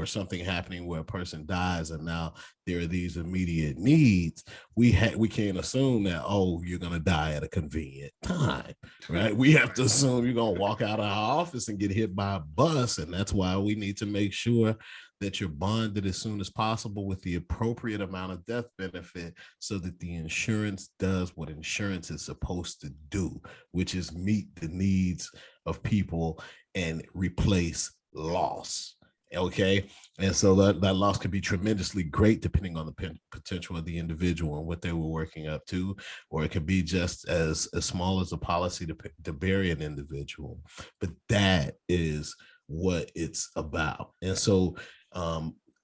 [SPEAKER 2] something happening where a person dies and now there are these immediate needs. We can't assume that, oh, you're going to die at a convenient time, right? We have to assume you're going to walk out of our office and get hit by a bus. And that's why we need to make sure that you're bonded as soon as possible with the appropriate amount of death benefit, so that the insurance does what insurance is supposed to do, which is meet the needs of people and replace loss. Okay. And so that loss could be tremendously great depending on the potential of the individual and what they were working up to, or it could be just as small as a policy to bury an individual. But that is what it's about. And so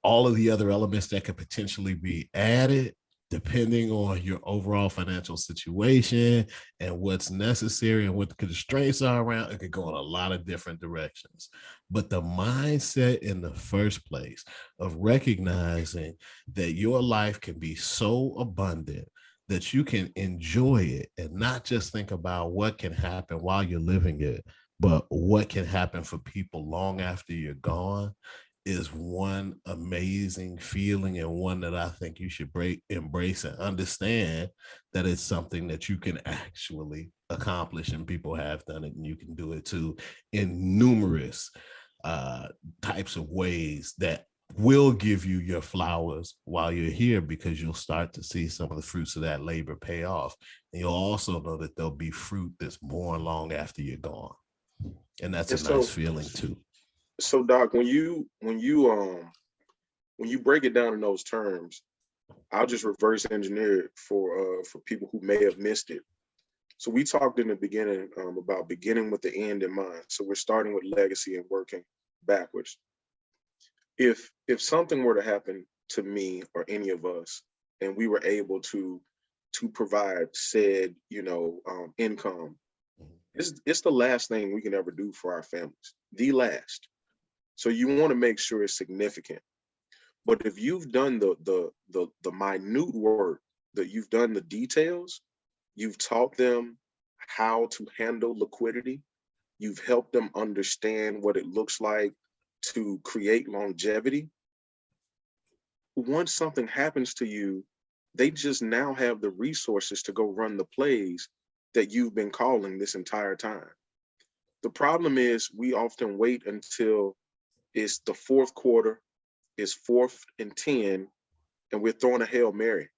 [SPEAKER 2] all of the other elements that could potentially be added, depending on your overall financial situation and what's necessary and what the constraints are around, it could go in a lot of different directions. But the mindset in the first place of recognizing that your life can be so abundant that you can enjoy it and not just think about what can happen while you're living it, but what can happen for people long after you're gone, is one amazing feeling, and one that I think you should embrace and understand that it's something that you can actually accomplish, and people have done it, and you can do it too in numerous types of ways that will give you your flowers while you're here, because you'll start to see some of the fruits of that labor pay off. And you'll also know that there'll be fruit that's born long after you're gone. And that's a nice feeling too.
[SPEAKER 3] So Doc, when you break it down in those terms, I'll just reverse engineer it for people who may have missed it. So we talked in the beginning about beginning with the end in mind. So we're starting with legacy and working backwards. If something were to happen to me or any of us, and we were able to provide said income, it's the last thing we can ever do for our families, the last. So you want to make sure it's significant. But if you've done the minute work, that you've done the details, you've taught them how to handle liquidity, you've helped them understand what it looks like to create longevity. Once something happens to you, they just now have the resources to go run the plays that you've been calling this entire time. The problem is we often wait until it's the fourth quarter, it's 4th and 10, and we're throwing a Hail Mary.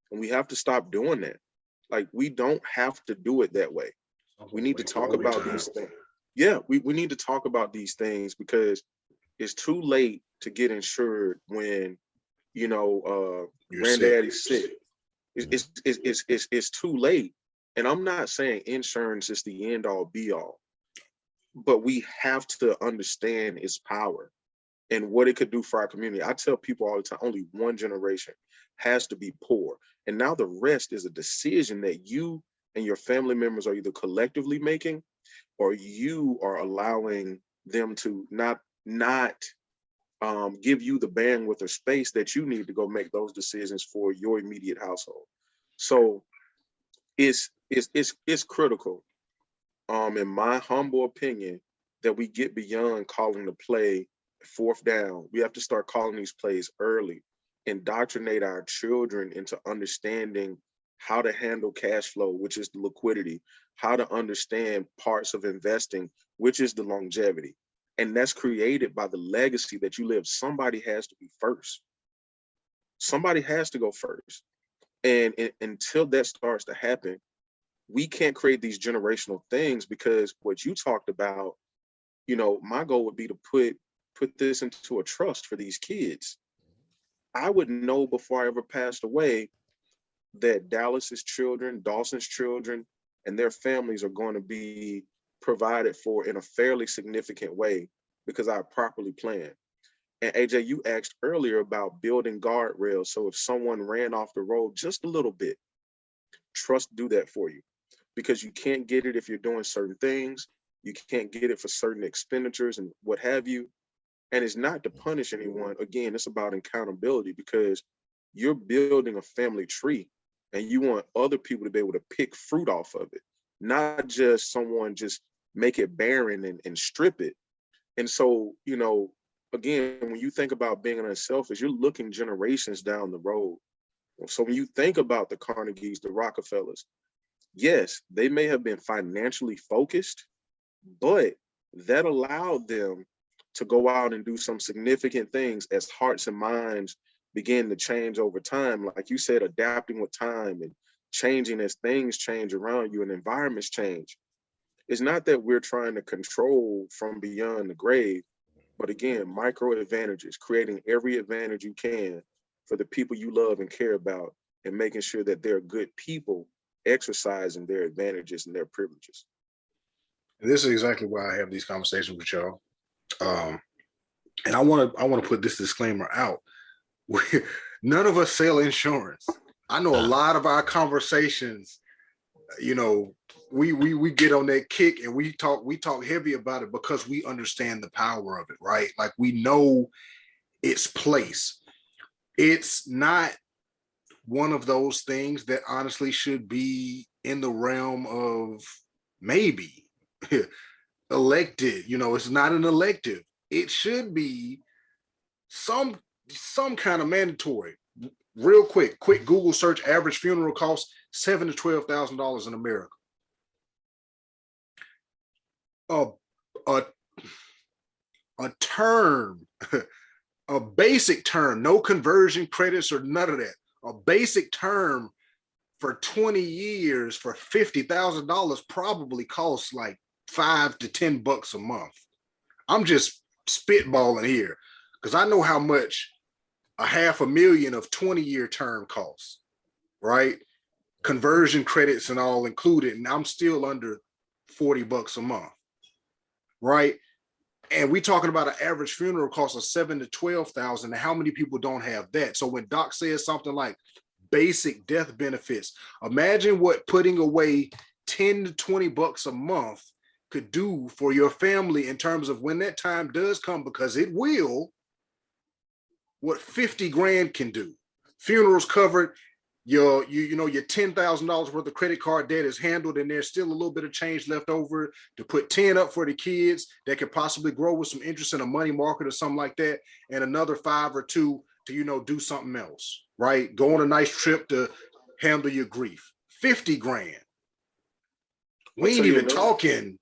[SPEAKER 3] And we have to stop doing that. Like, we don't have to do it that way. We need to talk about these things. Yeah, we need to talk about these things, because it's too late to get insured when, granddaddy's sick. It's too late. And I'm not saying insurance is the end all be all, but we have to understand its power and what it could do for our community. I tell people all the time, only one generation has to be poor. And now the rest is a decision that you and your family members are either collectively making, or you are allowing them to not give you the bandwidth or space that you need to go make those decisions for your immediate household. So it's critical, in my humble opinion, that we get beyond calling the play 4th down. We have to start calling these plays early, indoctrinate our children into understanding how to handle cash flow, which is the liquidity, how to understand parts of investing, which is the longevity. And that's created by the legacy that you live. Somebody has to be first. Somebody has to go first. And until that starts to happen, we can't create these generational things, because what you talked about, you know, my goal would be to put this into a trust for these kids. I would know before I ever passed away that Dallas's children, Dawson's children, and their families are going to be provided for in a fairly significant way because I properly planned. And AJ, you asked earlier about building guardrails. So if someone ran off the road just a little bit, trust do that for you, because you can't get it if you're doing certain things. You can't get it for certain expenditures and what have you. And it's not to punish anyone. Again, it's about accountability, because you're building a family tree and you want other people to be able to pick fruit off of it, not just someone just make it barren and strip it. And so, you know, again, when you think about being unselfish, you're looking generations down the road. So when you think about the Carnegies, the Rockefellers, yes, they may have been financially focused, but that allowed them to go out and do some significant things as hearts and minds begin to change over time. Like you said, adapting with time and changing as things change around you and environments change. It's not that we're trying to control from beyond the grave, but again, micro advantages, creating every advantage you can for the people you love and care about, and making sure that they're good people exercising their advantages and their privileges.
[SPEAKER 1] And this is exactly why I have these conversations with y'all. And I want to put this disclaimer out. None of us sell insurance. I know a lot of our conversations, you know, we get on that kick and we talk heavy about it because we understand the power of it, right? Like, we know its place. It's not one of those things that honestly should be in the realm of maybe elected. You know, it's not an elective. It should be some kind of mandatory. Real quick Google search: average funeral costs $7,000 to $12,000 in America. A term, a basic term, no conversion credits or none of that. A basic term for 20 years for $50,000 probably costs like $5 to $10 a month. I'm just spitballing here because I know how much $500,000 of 20-year term costs, right? Conversion credits and all included, and I'm still under $40 a month, right? And we talking about an average funeral cost of $7,000 to $12,000. And how many people don't have that? So when Doc says something like basic death benefits, imagine what putting away $10 to $20 a month could do for your family in terms of when that time does come, because it will, what 50 grand can do. Funerals covered, your $10,000 worth of credit card debt is handled, and there's still a little bit of change left over to put 10 up for the kids that could possibly grow with some interest in a money market or something like that, and another 5 or 2 to do something else, right? Go on a nice trip to handle your grief. 50 grand. We ain't even talking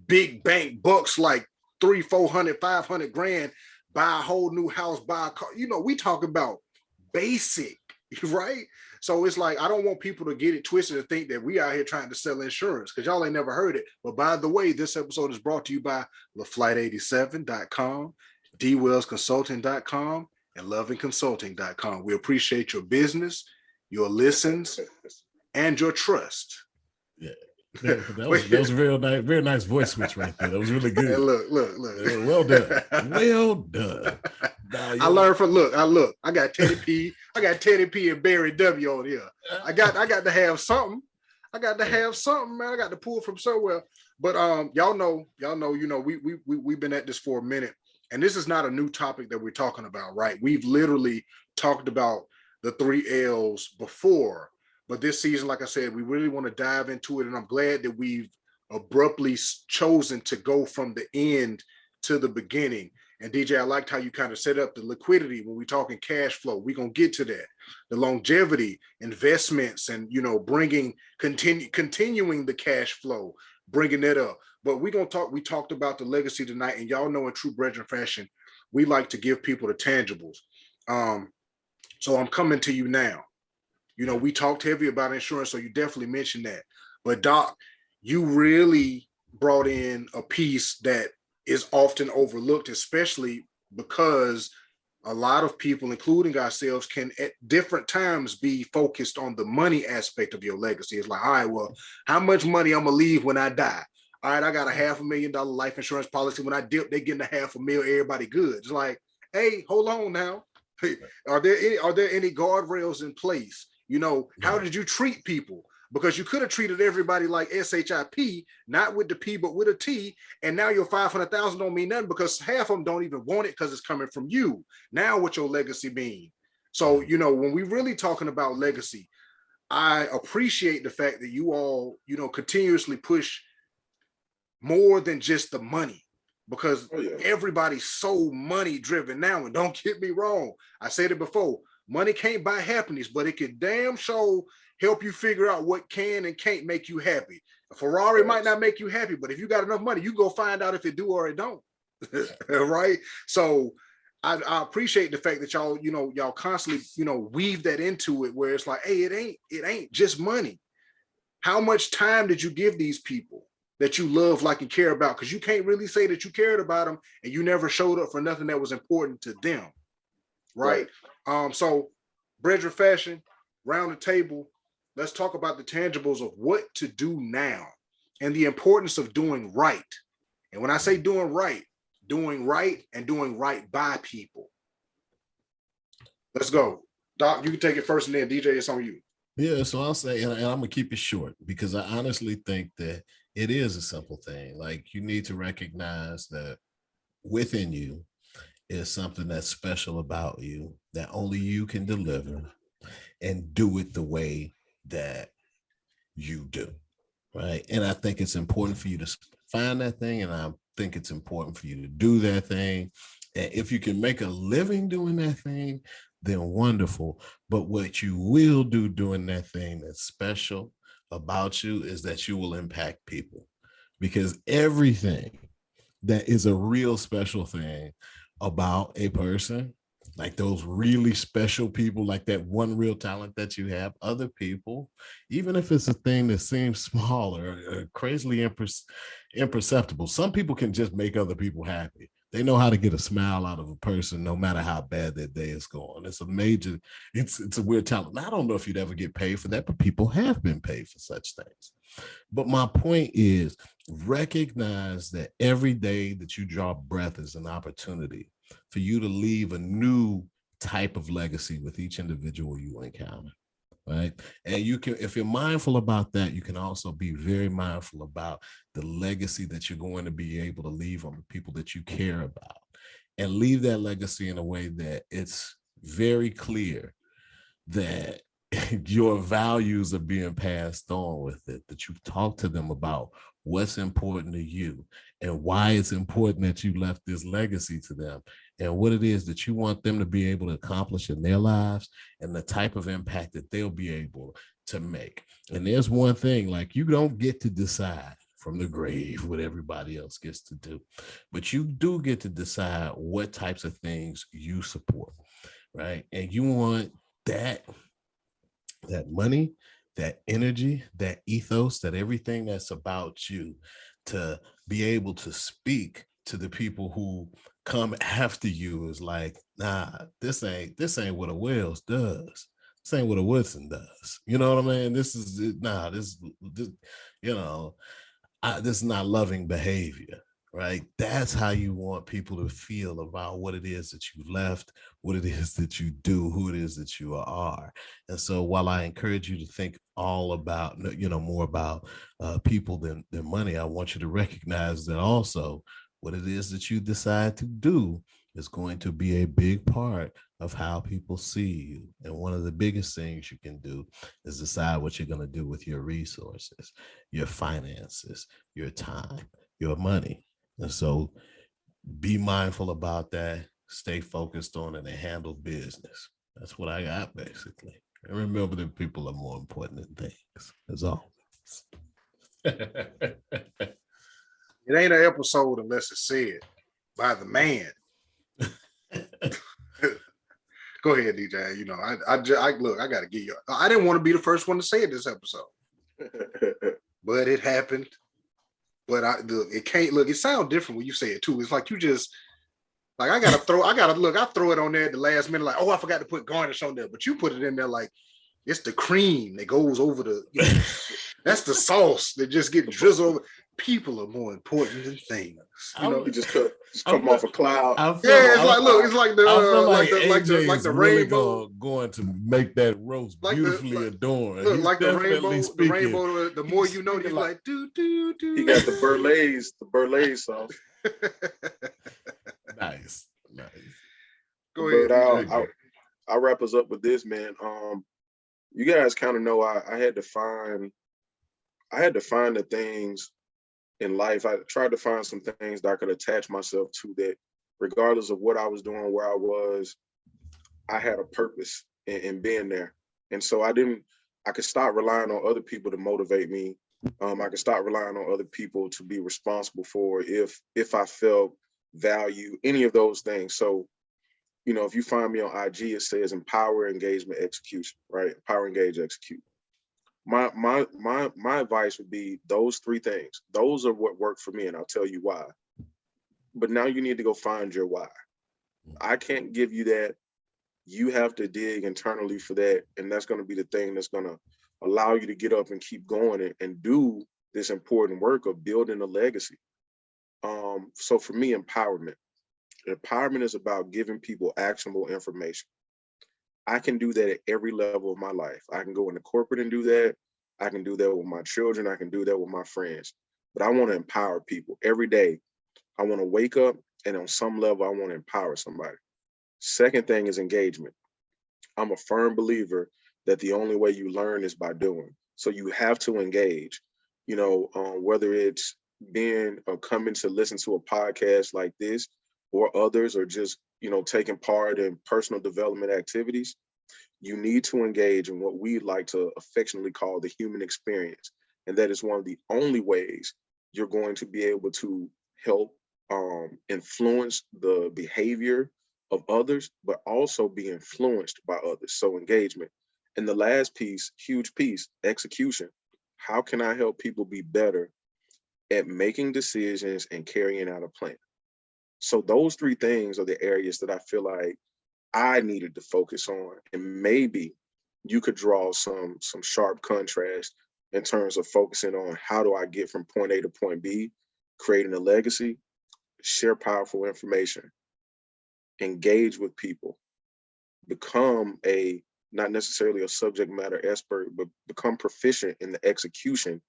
[SPEAKER 1] big bank bucks like 300, 400, 500 grand, buy a whole new house, buy a car. We talk about basic, right? So it's like, I don't want people to get it twisted and think that we out here trying to sell insurance, because y'all ain't never heard it. But by the way, this episode is brought to you by LaFlight87.com, DWellsConsulting.com, and LovingConsulting.com. We appreciate your business, your listens, and your trust.
[SPEAKER 2] Yeah. That was a very nice voice switch right there. That was really good.
[SPEAKER 1] Hey, look.
[SPEAKER 2] Well done. Well done.
[SPEAKER 1] I learned from I got Teddy P. I got Teddy P and Barry W on here. I got to have something. I got to have something, man. I got to pull from somewhere. But y'all know, we've been at this for a minute, and this is not a new topic that we're talking about, right? We've literally talked about the 3 L's before. But this season, like I said, we really want to dive into it. And I'm glad that we've abruptly chosen to go from the end to the beginning. And DJ, I liked how you kind of set up the liquidity when we're talking cash flow. We're going to get to that. The longevity, investments, and, you know, continuing the cash flow, bringing that up. But we talked about the legacy tonight, and y'all know in true Brethren fashion, we like to give people the tangibles. So I'm coming to you now. You know, we talked heavy about insurance, so you definitely mentioned that. But Doc, you really brought in a piece that is often overlooked, especially because a lot of people, including ourselves, can at different times be focused on the money aspect of your legacy. It's like, all right, well, how much money I'm gonna leave when I die? All right, I got a $500,000 life insurance policy. When I dip, they getting $500,000, everybody good. It's like, hey, hold on now. Are there any guardrails in place? You know, how did you treat people? Because you could have treated everybody like SHIP, not with the P, but with a T. And now your 500,000 don't mean nothing because half of them don't even want it because it's coming from you. Now what your legacy mean? So, you know, when we really talking about legacy, I appreciate the fact that you all, you know, continuously push more than just the money, because everybody's so money driven now. And don't get me wrong, I said it before, money can't buy happiness, but it can damn sure help you figure out what can and can't make you happy. A Ferrari might not make you happy, but if you got enough money, you go find out if it do or it don't. Right? So I appreciate the fact that y'all constantly, you know, weave that into it, where it's like, hey, it ain't just money. How much time did you give these people that you love, like, and care about? Because you can't really say that you cared about them and you never showed up for nothing that was important to them. Right? So Brethren fashion, round the table, let's talk about the tangibles of what to do now and the importance of doing right. And when I say doing right and doing right by people. Let's go. Doc, you can take it first, and then DJ, it's on you.
[SPEAKER 2] Yeah, so I'll say, and I'm gonna keep it short, because I honestly think that it is a simple thing. Like, you need to recognize that within you is something that's special about you that only you can deliver, and do it the way that you do, right? And I think it's important for you to find that thing, and I think it's important for you to do that thing. And if you can make a living doing that thing, then wonderful. But what you will do doing that thing that's special about you is that you will impact people, because everything that is a real special thing about a person, like those really special people, like that one real talent that you have, other people, even if it's a thing that seems small or crazily imperceptible, some people can just make other people happy. They know how to get a smile out of a person, no matter how bad their day is going. It's a weird talent. Now, I don't know if you'd ever get paid for that, but people have been paid for such things. But my point is, recognize that every day that you draw breath is an opportunity for you to leave a new type of legacy with each individual you encounter, right? And you can, if you're mindful about that, you can also be very mindful about the legacy that you're going to be able to leave on the people that you care about, and leave that legacy in a way that it's very clear that your values are being passed on with it, that you've talked to them about what's important to you and why it's important that you left this legacy to them, and what it is that you want them to be able to accomplish in their lives, and the type of impact that they'll be able to make. And there's one thing, like, you don't get to decide from the grave what everybody else gets to do, but you do get to decide what types of things you support, right? And you want that money, that energy, that ethos, that everything that's about you to be able to speak to the people who come after you is like, nah, this ain't what a Wells does. This ain't what a Woodson does. You know what I mean? This is you know, this is not loving behavior, right? That's how you want people to feel about what it is that you left, what it is that you do, who it is that you are. And so while I encourage you to think all about, you know, more about people than money, I want you to recognize that also what it is that you decide to do is going to be a big part of how people see you. And one of the biggest things you can do is decide what you're going to do with your resources, your finances, your time, your money. And so be mindful about that, stay focused on it, and handle business. That's what I got basically. And remember that people are more important than things, as always.
[SPEAKER 1] It ain't an episode unless it's said by the man. Go ahead, DJ. You know, I look, I gotta give you. I didn't want to be the first one to say it this episode, but it happened. But it can't look. It sounds different when you say it too. It's like you just like I throw it on there at the last minute. Like, oh, I forgot to put garnish on there, but you put it in there like it's the cream that goes over the. That's the sauce that just get drizzled over. People are more important than things. You know,
[SPEAKER 3] you just come off a cloud.
[SPEAKER 1] It's like the rainbow
[SPEAKER 2] going to make that roast beautifully adorned.
[SPEAKER 1] Look, like the rainbow. The more you know, he's like do.
[SPEAKER 3] He got the Burley sauce.
[SPEAKER 2] Nice.
[SPEAKER 3] Go ahead. I'll wrap us up with this, man. You guys kind of know I had to find the things in life. I tried to find some things that I could attach myself to, that regardless of what I was doing, where I was, I had a purpose in being there. And so I could stop relying on other people to motivate me. I could stop relying on other people to be responsible for if I felt value, any of those things. So, you know, if you find me on IG, it says empower, engagement, execution, right? Empower, engage, execute. My advice would be those three things. Those are what work for me, and I'll tell you why. But now you need to go find your why. I can't give you that. You have to dig internally for that, and that's going to be the thing that's going to allow you to get up and keep going and do this important work of building a legacy. So for me, empowerment is about giving people actionable information. I can do that at every level of my life. I can go into corporate and do that. I can do that with my children. I can do that with my friends. But I want to empower people every day. I want to wake up and on some level, I want to empower somebody. Second thing is engagement. I'm a firm believer that the only way you learn is by doing. So you have to engage, you know, whether it's coming to listen to a podcast like this or others, or just, you know, taking part in personal development activities. You need to engage in what we like to affectionately call the human experience. And that is one of the only ways you're going to be able to help influence the behavior of others, but also be influenced by others. So engagement. And the last piece, huge piece, execution. How can I help people be better at making decisions and carrying out a plan? So those three things are the areas that I feel like I needed to focus on. And maybe you could draw some sharp contrast in terms of focusing on how do I get from point A to point B, creating a legacy, share powerful information, engage with people, become not necessarily a subject matter expert, but become proficient in the execution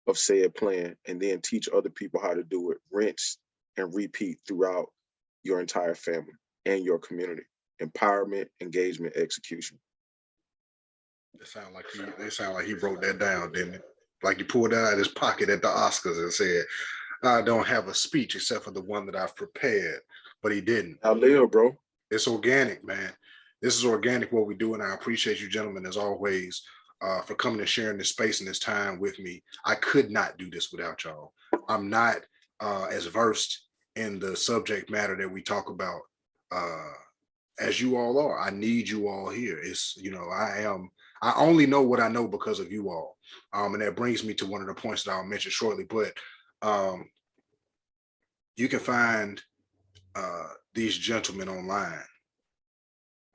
[SPEAKER 3] of said plan, and then teach other people how to do it, rinse and repeat throughout your entire family and your community. Empowerment, engagement, execution.
[SPEAKER 1] It sound like he wrote that down, didn't it? Like he pulled that out of his pocket at the Oscars and said, I don't have a speech except for the one that I've prepared, but he didn't.
[SPEAKER 3] I live, bro.
[SPEAKER 1] It's organic, man. This is organic what we do, and I appreciate you gentlemen as always for coming and sharing this space and this time with me. I could not do this without y'all. I'm not as versed in the subject matter that we talk about as you all are. I need you all here. It's, you know, I only know what I know because of you all. And that brings me to one of the points that I'll mention shortly, but you can find these gentlemen online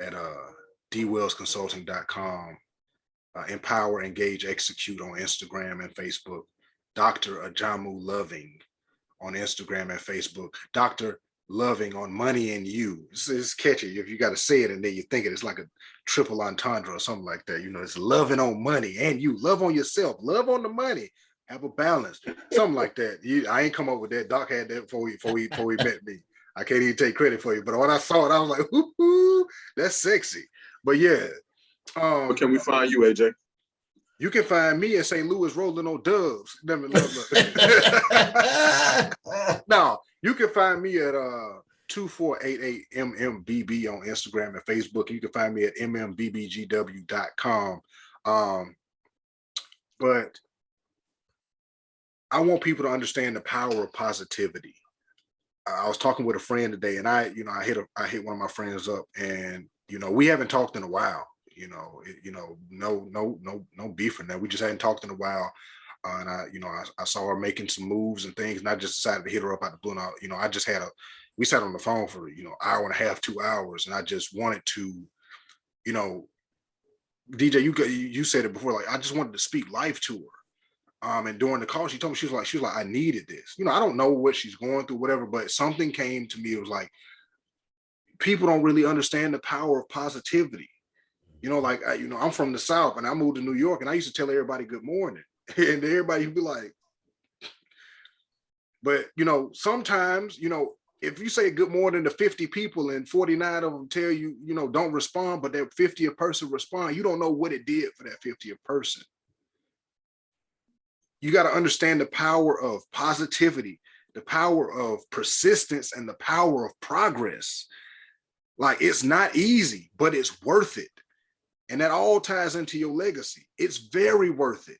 [SPEAKER 1] at dwellsconsulting.com, Empower, Engage, Execute on Instagram and Facebook, Dr. Ajamu Loving on Instagram and Facebook, Dr. Loving on Money and You. It's catchy. If you got to say it and then you think it's like a triple entendre or something like that. You know, it's loving on money and you. Love on yourself. Love on the money. Have a balance. Something like that. I ain't come up with that. Doc had that before he met me. I can't even take credit for you. But when I saw it, I was like, ooh, that's sexy. But yeah.
[SPEAKER 3] Where can we find you, AJ?
[SPEAKER 1] You can find me in St. Louis rolling on dubs. No, You can find me at 2488MMBB on Instagram and Facebook. You can find me at mmbbgw.com. But I want people to understand the power of positivity. I was talking with a friend today, and I hit one of my friends up, and we haven't talked in a while. No beef in that. We just hadn't talked in a while. And I saw her making some moves and things, and I just decided to hit her up out the blue. And we sat on the phone for hour and a half, 2 hours, and I just wanted to, DJ, you said it before, like I just wanted to speak life to her. And during the call, she told me she was like, I needed this. I don't know what she's going through, whatever, but something came to me. It was like people don't really understand the power of positivity. I'm from the South, and I moved to New York, and I used to tell everybody good morning. And everybody would be like, but sometimes, if you say good morning to 50 people and 49 of them tell you, don't respond, but that 50th person respond, you don't know what it did for that 50th person. You got to understand the power of positivity, the power of persistence, and the power of progress. Like, it's not easy, but it's worth it. And that all ties into your legacy. It's very worth it.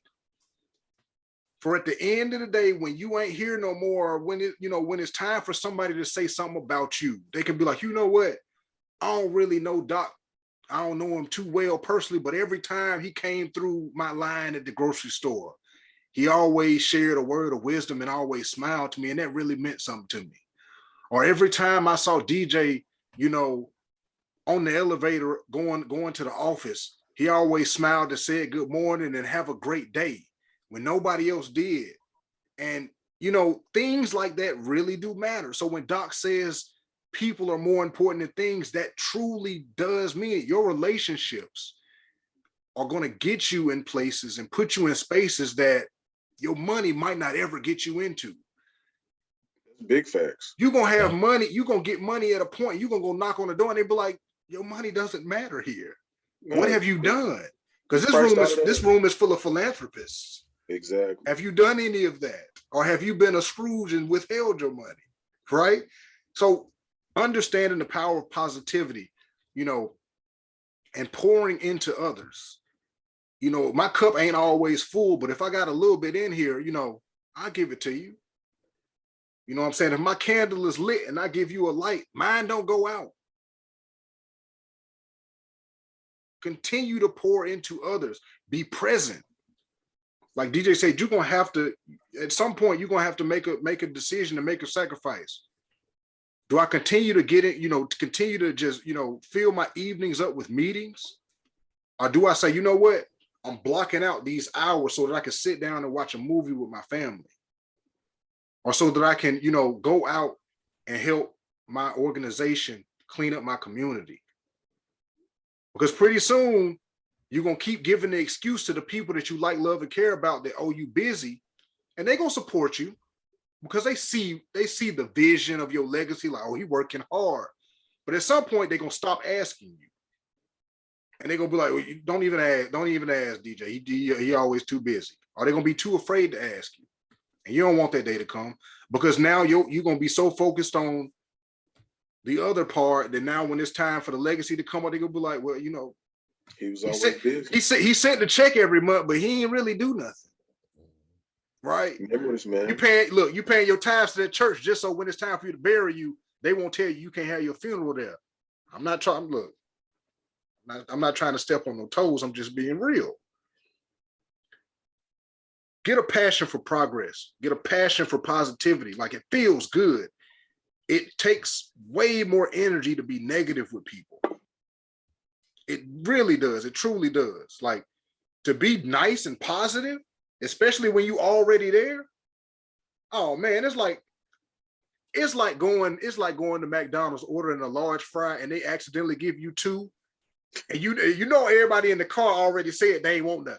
[SPEAKER 1] For at the end of the day, when you ain't here no more, when it's time for somebody to say something about you, they can be like, you know what? I don't really know Doc. I don't know him too well personally, but every time he came through my line at the grocery store, he always shared a word of wisdom and always smiled to me. And that really meant something to me. Or every time I saw DJ, on the elevator going to the office, he always smiled and said good morning and have a great day when nobody else did. And, things like that really do matter. So when Doc says people are more important than things, that truly does mean it. Your relationships are going to get you in places and put you in spaces that your money might not ever get you into.
[SPEAKER 3] Big facts.
[SPEAKER 1] You're going to have money. You're going to get money at a point. You're going to go knock on the door and they be like, your money doesn't matter here. No, what have you done? Because this room is full of philanthropists.
[SPEAKER 3] Exactly.
[SPEAKER 1] Have you done any of that? Or have you been a Scrooge and withheld your money? Right? So understanding the power of positivity, and pouring into others. My cup ain't always full, but if I got a little bit in here, I'll give it to you. You know what I'm saying? If my candle is lit and I give you a light, mine don't go out. Continue to pour into others. Be present. Like DJ said, you're gonna have to, at some point, you're gonna have to make a decision and make a sacrifice. Do I continue to get it, to continue to just, fill my evenings up with meetings? Or do I say, you know what? I'm blocking out these hours so that I can sit down and watch a movie with my family. Or so that I can, go out and help my organization clean up my community. Because pretty soon, you're going to keep giving the excuse to the people that you like, love, and care about that, oh, you busy, and they're going to support you because they see the vision of your legacy, like, oh, he working hard. But at some point, they're going to stop asking you. And they're going to be like, well, don't even ask DJ. He always too busy. Or they're going to be too afraid to ask you. And you don't want that day to come because now you're going to be so focused on the other part that now when it's time for the legacy to come out, they're going to be like, well,
[SPEAKER 3] he was always busy.
[SPEAKER 1] He sent the check every month, but he ain't really do nothing. Right?
[SPEAKER 3] Remember this, man.
[SPEAKER 1] You paying your tithes to that church just so when it's time for you to bury you, they won't tell you can't have your funeral there. I'm not trying to step on no toes. I'm just being real. Get a passion for progress. Get a passion for positivity. Like, it feels good. It takes way more energy to be negative with people. It really does. It truly does. Like, to be nice and positive, especially when you already there. Oh man, it's like going to McDonald's ordering a large fry and they accidentally give you two. And everybody in the car already said they ain't want nothing.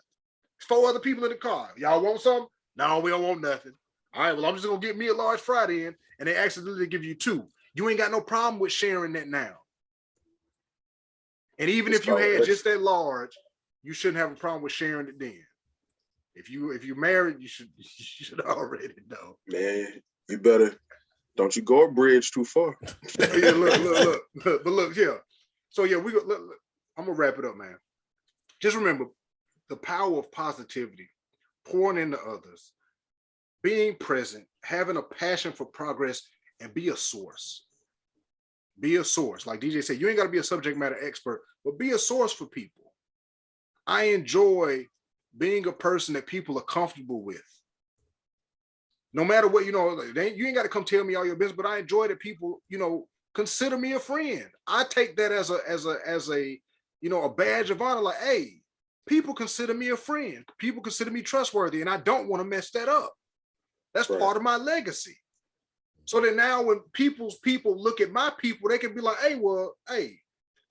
[SPEAKER 1] There's 4 other people in the car. Y'all want something? No, we don't want nothing. All right, well, I'm just gonna get me a large fry then, and they accidentally give you 2. You ain't got no problem with sharing that now. And even if you had just that large, you shouldn't have a problem with sharing it then. If you're married, you should already know.
[SPEAKER 3] Man, you better Don't you go a bridge too far.
[SPEAKER 1] Yeah, look, but look, yeah. So yeah, look, I'm gonna wrap it up, man. Just remember the power of positivity, pouring into others, being present, having a passion for progress, and be a source. Be a source. Like DJ said, you ain't got to be a subject matter expert, but be a source for people. I enjoy being a person that people are comfortable with. No matter what, you ain't got to come tell me all your business, but I enjoy that people, consider me a friend. I take that as a a badge of honor. Like, hey, people consider me a friend. People consider me trustworthy, and I don't want to mess that up. That's
[SPEAKER 3] Right.
[SPEAKER 1] part of my legacy. So that now when people's people look at my people, they can be like, hey,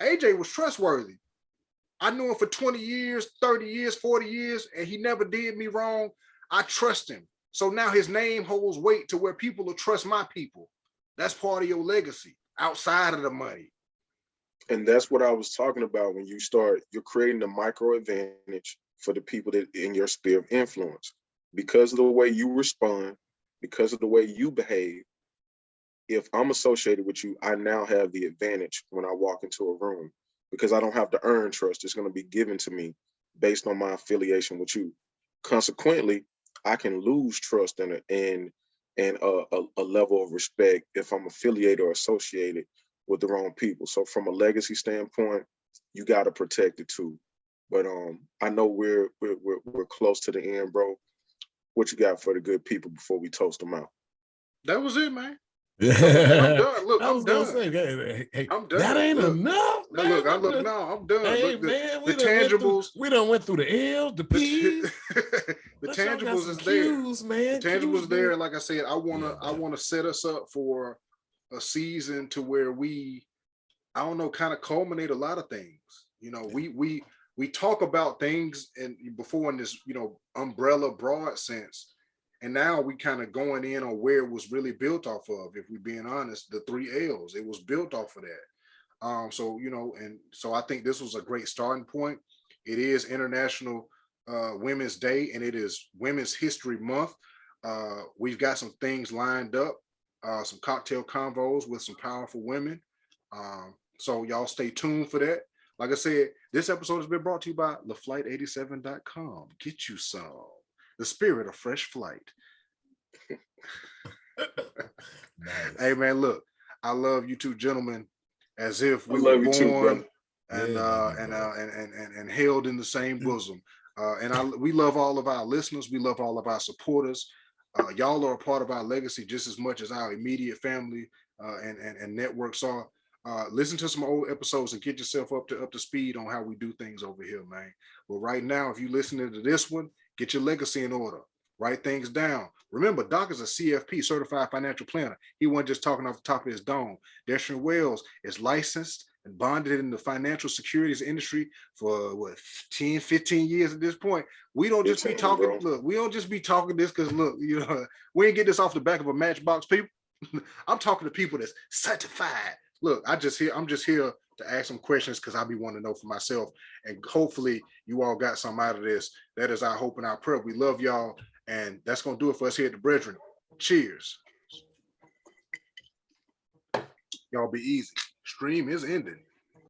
[SPEAKER 1] AJ was trustworthy. I knew him for 20 years, 30 years, 40 years, and he never did me wrong. I trust him. So now his name holds weight to where people will trust my people. That's part of your legacy outside of the money.
[SPEAKER 3] And that's what I was talking about when you're creating a micro advantage for the people that in your sphere of influence. Because of the way you respond, because of the way you behave, if I'm associated with you, I now have the advantage when I walk into a room because I don't have to earn trust. It's going to be given to me based on my affiliation with you. Consequently, I can lose trust and a level of respect if I'm affiliated or associated with the wrong people. So from a legacy standpoint, you got to protect it too. But I know we're close to the end, bro. What you got for the good people before we toast them out?
[SPEAKER 1] That was it, man.
[SPEAKER 2] I'm
[SPEAKER 1] done. Look,
[SPEAKER 2] I'm done.
[SPEAKER 1] Say, hey, I'm done.
[SPEAKER 2] That ain't enough.
[SPEAKER 1] Man. I'm done.
[SPEAKER 2] Hey,
[SPEAKER 1] look,
[SPEAKER 2] man,
[SPEAKER 1] the tangibles.
[SPEAKER 2] We done went through the L's, the P's.
[SPEAKER 1] The tangibles is
[SPEAKER 2] cues,
[SPEAKER 1] there.
[SPEAKER 2] Man.
[SPEAKER 1] The tangibles there. And like I said, I wanna set us up for a season to where we, I don't know, kind of culminate a lot of things. We talk about things and before in this, umbrella broad sense. And now we kind of going in on where it was really built off of. If we're being honest, the 3 L's, it was built off of that. So I think this was a great starting point. It is International Women's Day, and it is Women's History Month. We've got some things lined up, some cocktail convos with some powerful women. So y'all stay tuned for that. Like I said, this episode has been brought to you by theflight87.com. Get you some. The spirit of fresh flight. Nice. Hey man, look, I love you two gentlemen as if we were born too, and held in the same bosom. We love all of our listeners. We love all of our supporters. Y'all are a part of our legacy just as much as our immediate family and networks are. Listen to some old episodes and get yourself up to speed on how we do things over here, man. But right now, if you're listening to this one, get your legacy in order. Write things down. Remember, Doc is a CFP, Certified Financial Planner. He wasn't just talking off the top of his dome. Deshaun Wells is licensed and bonded in the financial securities industry for 10, 15 years at this point. We don't just be talking, bro. Look, we don't just be talking this because look, we ain't get this off the back of a Matchbox, people. I'm talking to people that's certified. Look, I'm just here to ask some questions because I be wanting to know for myself. And hopefully you all got something out of this. That is our hope and our prayer. We love y'all. And that's going to do it for us here at the Brethren. Cheers. Y'all be easy. Stream is ending.